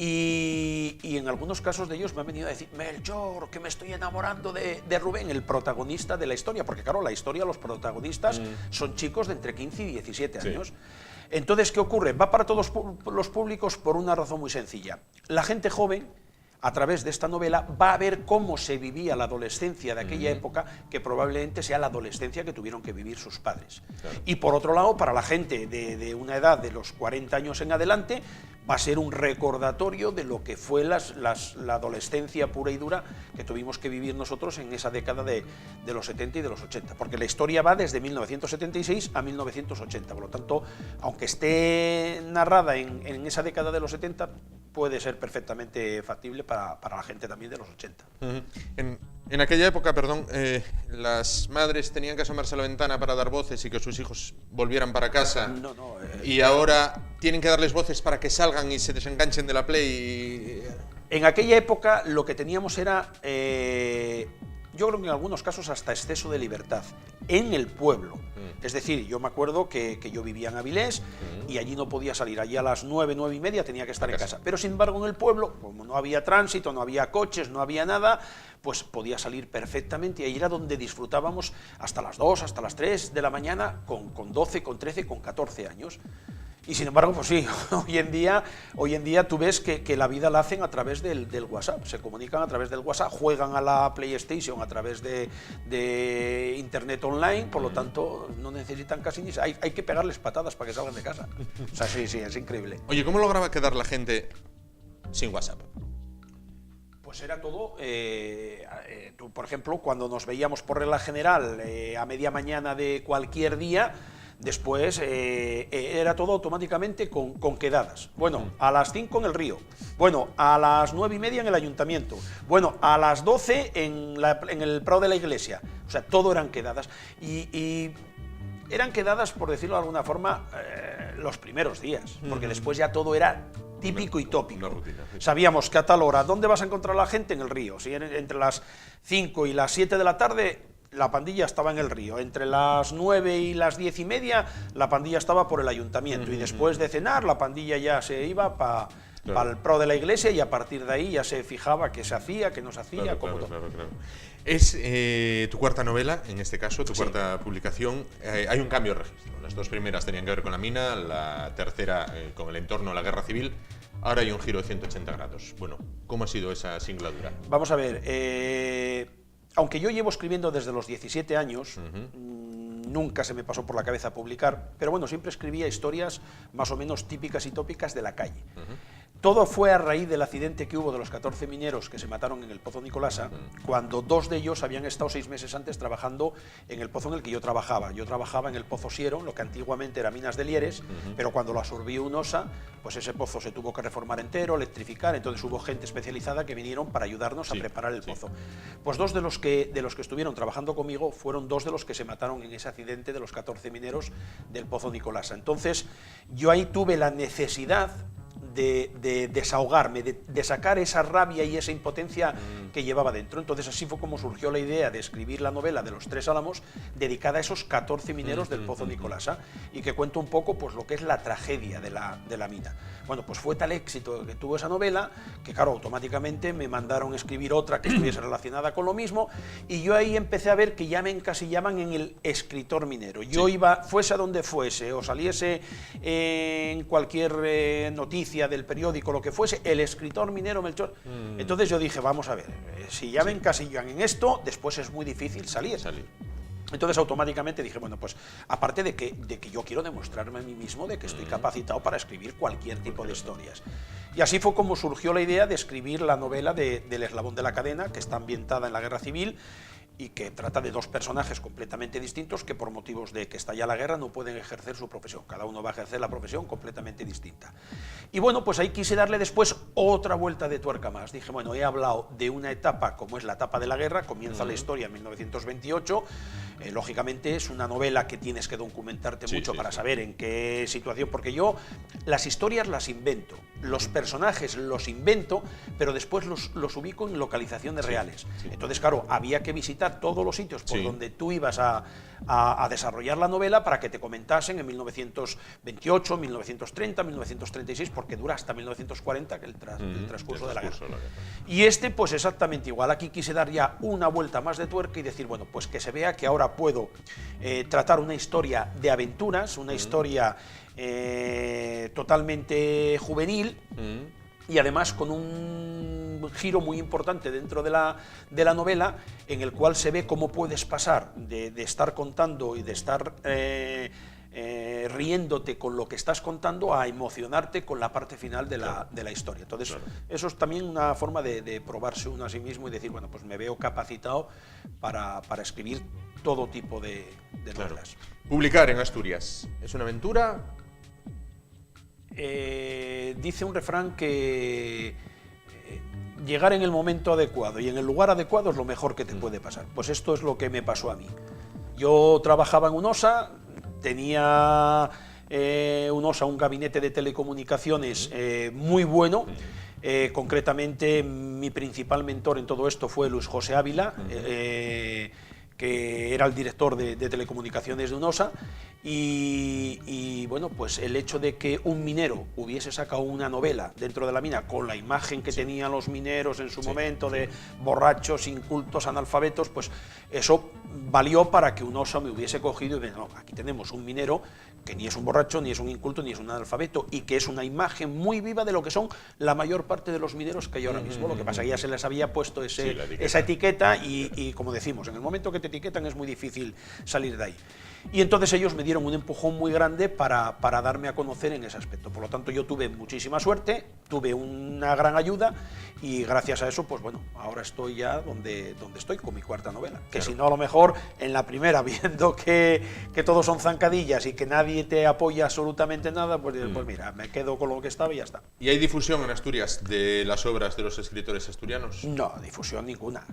Y en algunos casos de ellos me han venido a decir, Melchor, que me estoy enamorando de Rubén, el protagonista de la historia, porque claro, la historia, los protagonistas son chicos de entre 15 y 17 años. Entonces, ¿qué ocurre? Va para todos los públicos por una razón muy sencilla. La gente joven, a través de esta novela, va a ver cómo se vivía la adolescencia de aquella época, que probablemente sea la adolescencia que tuvieron que vivir sus padres. Claro. Y por otro lado, para la gente de una edad de los 40 años en adelante, va a ser un recordatorio de lo que fue la adolescencia pura y dura que tuvimos que vivir nosotros en esa década de los 70 y de los 80, porque la historia va desde 1976 a 1980, por lo tanto, aunque esté narrada en esa década de los 70, puede ser perfectamente factible para la gente también de los 80. En aquella época, las madres tenían que asomarse a la ventana para dar voces y que sus hijos volvieran para casa. Y ahora tienen que darles voces para que salgan y se desenganchen de la Play. En aquella época lo que teníamos era, yo creo que en algunos casos hasta exceso de libertad en el pueblo. Es decir, yo me acuerdo que yo vivía en Avilés y allí no podía salir. Allí a las 9, 9 y media tenía que estar en casa. Pero sin embargo en el pueblo, como no había tránsito, no había coches, no había nada, pues podía salir perfectamente, y ahí era donde disfrutábamos hasta las 2, hasta las 3 de la mañana con 12, con 13, con 14 años. Y sin embargo, pues sí, hoy en día tú ves que la vida la hacen a través del WhatsApp, se comunican a través del WhatsApp, juegan a la PlayStation a través de Internet online, por lo tanto no necesitan casi ni... Hay que pegarles patadas para que salgan de casa. O sea, sí, es increíble. Oye, ¿cómo lograba quedar la gente sin WhatsApp? Pues era todo, tú, por ejemplo, cuando nos veíamos por regla general a media mañana de cualquier día, Después era todo automáticamente con quedadas. Bueno, a las 5 en el río. Bueno, a las 9:30 en el ayuntamiento. Bueno, a las 12 en el prado de la iglesia. O sea, todo eran quedadas. Y eran quedadas, por decirlo de alguna forma, los primeros días. Porque después ya todo era típico y tópico. rutina, sí. Sabíamos que a tal hora, ¿dónde vas a encontrar a la gente? En el río. Si entre las 5 y las 7 de la tarde, la pandilla estaba en el río. Entre las 9 y las 10:30, la pandilla estaba por el ayuntamiento. Y después de cenar, la pandilla ya se iba para el prado de la iglesia, y a partir de ahí ya se fijaba qué se hacía, qué no se hacía. Claro. Es tu cuarta novela, en este caso, tu cuarta publicación. Hay un cambio de registro. Las dos primeras tenían que ver con la mina, la tercera con el entorno de la guerra civil. Ahora hay un giro de 180 grados. Bueno, ¿cómo ha sido esa singladura? Vamos a ver, aunque yo llevo escribiendo desde los 17 años, nunca se me pasó por la cabeza publicar, pero bueno, siempre escribía historias más o menos típicas y tópicas de la calle. Todo fue a raíz del accidente que hubo de los 14 mineros que se mataron en el Pozo Nicolasa, cuando 2 de ellos habían estado 6 meses antes trabajando en el pozo en el que yo trabajaba. Yo trabajaba en el Pozo Siero, lo que antiguamente era Minas de Lieres, pero cuando lo absorbió UNOSA, pues ese pozo se tuvo que reformar entero, electrificar, entonces hubo gente especializada que vinieron para ayudarnos a preparar el pozo. Pues 2 de los que estuvieron trabajando conmigo fueron 2 de los que se mataron en ese accidente de los 14 mineros del Pozo Nicolasa. Entonces, yo ahí tuve la necesidad de desahogarme, de sacar esa rabia y esa impotencia que llevaba dentro. Entonces así fue como surgió la idea de escribir la novela de Los Tres Álamos, dedicada a esos 14 mineros del Pozo Nicolasa, y que cuenta un poco pues lo que es la tragedia de la mina. Bueno, pues fue tal éxito que tuvo esa novela que, claro, automáticamente me mandaron a escribir otra que estuviese relacionada con lo mismo, y yo ahí empecé a ver que ya me encasillaban en el escritor minero. Yo iba, fuese a donde fuese, o saliese en cualquier noticia del periódico, lo que fuese, el escritor minero Melchor. Entonces yo dije, vamos a ver, si ya me encasillan en esto, después es muy difícil salir. Entonces automáticamente dije, bueno, pues aparte de que yo quiero demostrarme a mí mismo de que estoy capacitado para escribir cualquier tipo de historias. Y así fue como surgió la idea de escribir la novela del Eslabón de la Cadena, que está ambientada en la Guerra Civil y que trata de 2 personajes completamente distintos que por motivos de que estalla la guerra no pueden ejercer su profesión. Cada uno va a ejercer la profesión completamente distinta. Y bueno, pues ahí quise darle después otra vuelta de tuerca más. Dije, bueno, he hablado de una etapa como es la etapa de la guerra, comienza la historia en 1928, lógicamente es una novela que tienes que documentarte mucho para saber en qué situación, porque yo las historias las invento, los personajes los invento, pero después los ubico en localizaciones reales. Entonces, claro, había que visitar todos los sitios por donde tú ibas a desarrollar la novela para que te comentasen en 1928, 1930, 1936, porque dura hasta 1940, que el transcurso de la guerra. Y pues exactamente igual. Aquí quise dar ya una vuelta más de tuerca y decir, bueno, pues que se vea que ahora puedo tratar una historia de aventuras, una historia totalmente juvenil, y además con un giro muy importante dentro de la novela, en el cual se ve cómo puedes pasar de estar contando y de estar riéndote con lo que estás contando a emocionarte con la parte final de la historia. Entonces, eso es también una forma de probarse uno a sí mismo y decir, bueno, pues me veo capacitado para escribir todo tipo de novelas. Publicar en Asturias, ¿es una aventura? Dice un refrán que llegar en el momento adecuado y en el lugar adecuado es lo mejor que te puede pasar. Pues esto es lo que me pasó a mí. Yo trabajaba en UNOSA, tenía UNOSA un gabinete de telecomunicaciones muy bueno. Concretamente, mi principal mentor en todo esto fue Luis José Ávila, que era el director de telecomunicaciones de UNOSA, y bueno, pues el hecho de que un minero hubiese sacado una novela dentro de la mina con la imagen que tenían los mineros en su momento de borrachos, incultos, analfabetos, pues eso valió para que UNOSA me hubiese cogido y no, aquí tenemos un minero que ni es un borracho, ni es un inculto, ni es un analfabeto, y que es una imagen muy viva de lo que son la mayor parte de los mineros que hay ahora mismo. Lo que pasa es que ya se les había puesto esa etiqueta y como decimos, en el momento que te etiquetan es muy difícil salir de ahí. Y entonces ellos me dieron un empujón muy grande para darme a conocer en ese aspecto. Por lo tanto, yo tuve muchísima suerte, tuve una gran ayuda y gracias a eso, pues bueno, ahora estoy ya donde estoy con mi cuarta novela. Que si no, a lo mejor en la primera, viendo que todos son zancadillas y que nadie te apoya absolutamente nada, pues mira, me quedo con lo que estaba y ya está. ¿Y hay difusión en Asturias de las obras de los escritores asturianos? No, difusión ninguna.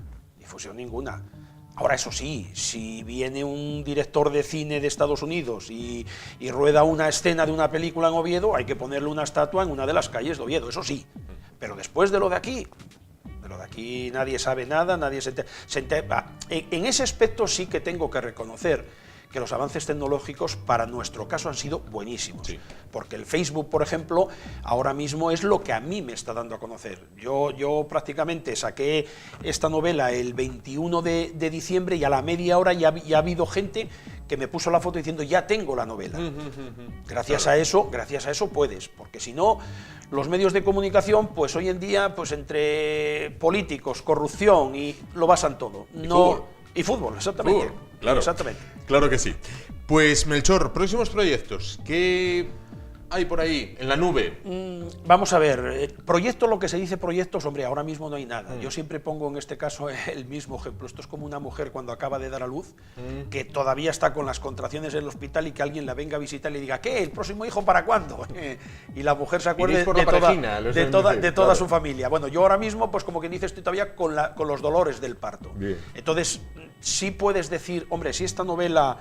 Ahora, eso sí, si viene un director de cine de Estados Unidos y rueda una escena de una película en Oviedo, hay que ponerle una estatua en una de las calles de Oviedo, eso sí. Pero después de lo de aquí nadie sabe nada, nadie se entera. En ese aspecto sí que tengo que reconocer que los avances tecnológicos para nuestro caso han sido buenísimos. Sí. Porque el Facebook, por ejemplo, ahora mismo es lo que a mí me está dando a conocer. Yo prácticamente saqué esta novela el 21 de diciembre y a la media hora ya ha habido gente que me puso la foto diciendo ya tengo la novela. Gracias a eso puedes, porque si no, los medios de comunicación, pues hoy en día, pues entre políticos, corrupción y lo basan todo. Y fútbol, exactamente. Fútbol, claro. Exactamente. Claro que sí. Pues Melchor, próximos proyectos, ¿qué hay por ahí en la nube? Vamos a ver, proyectos, lo que se dice proyectos, hombre, ahora mismo no hay nada. Yo siempre pongo en este caso el mismo ejemplo. Esto es como una mujer cuando acaba de dar a luz, que todavía está con las contracciones en el hospital y que alguien la venga a visitar y le diga, ¿qué? ¿El próximo hijo para cuándo? Y la mujer se acuerde de toda su familia. Bueno, yo ahora mismo, pues como quien dice, estoy todavía con los dolores del parto. Bien. Entonces, sí puedes decir, hombre, si esta novela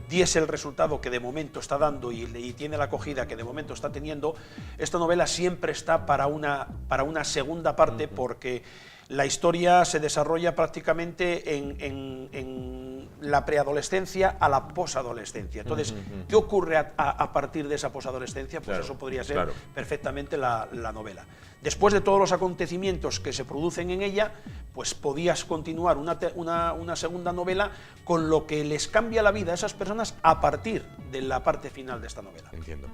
diese el resultado que de momento está dando y tiene la acogida que de momento está teniendo, esta novela siempre está para una segunda parte, porque la historia se desarrolla prácticamente en la preadolescencia a la posadolescencia. Entonces, ¿qué ocurre a partir de esa posadolescencia? Pues claro, eso podría ser perfectamente la novela. Después de todos los acontecimientos que se producen en ella, pues podías continuar una segunda novela con lo que les cambia la vida a esas personas a partir de la parte final de esta novela. Entiendo.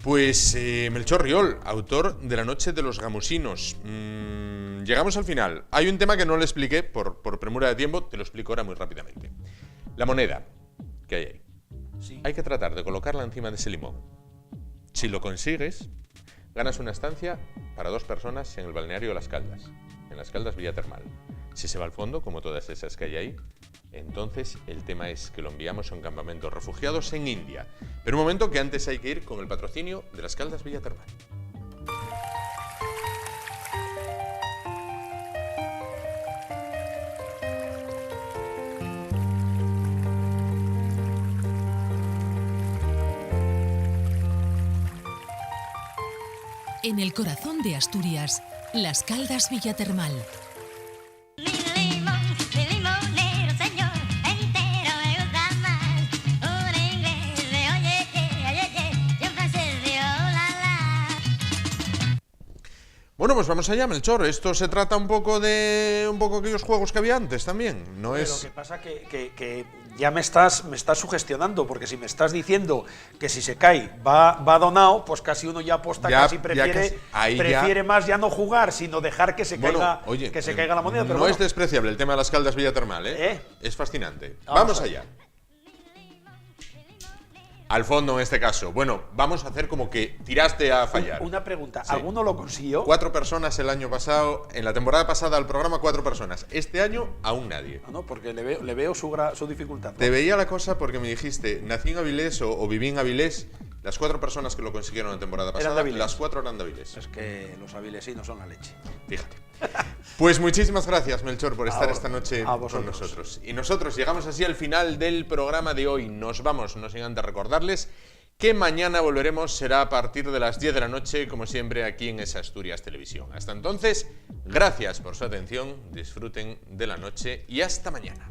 Pues Melchor Riol, autor de La noche de los gamusinos. Llegamos al final. Hay un tema que no le expliqué por premura de tiempo, te lo explico ahora muy rápidamente. La moneda que hay ahí. Sí. Hay que tratar de colocarla encima de ese limón. Si lo consigues, ganas una estancia para 2 personas en el balneario Las Caldas, en Las Caldas Villa Termal. Si se va al fondo, como todas esas que hay ahí, entonces el tema es que lo enviamos a un campamento de refugiados en India. Pero un momento, que antes hay que ir con el patrocinio de Las Caldas Villa Termal. En el corazón de Asturias, Las Caldas Villa Termal. Bueno, pues vamos allá, Melchor. Esto se trata un poco aquellos juegos que había antes también. No es... Lo que pasa que ya me estás sugestionando, porque si me estás diciendo que si se cae va donado, pues casi uno ya aposta, prefiere más ya no jugar, sino dejar que se caiga, caiga la moneda. Pero no es despreciable el tema de Las Caldas Villa Termal, ¿eh? Es fascinante. Vamos allá. Al fondo, en este caso. Bueno, vamos a hacer como que tiraste a fallar. Una pregunta, sí. ¿Alguno lo consiguió? 4 personas el año pasado, en la temporada pasada al programa 4 personas. Este año, aún nadie. No, porque le veo su dificultad, ¿no? Te veía la cosa porque me dijiste, nací en Avilés o viví en Avilés. Las 4 personas que lo consiguieron la temporada pasada, las 4 eran de Avilés. Es que los avilesinos son la leche. Fíjate. Pues muchísimas gracias, Melchor, por estar esta noche con nosotros. Y nosotros llegamos así al final del programa de hoy. Nos vamos, no sin antes recordarles que mañana volveremos, será a partir de las 10 de la noche, como siempre, aquí en esa Asturias Televisión. Hasta entonces, gracias por su atención, disfruten de la noche y hasta mañana.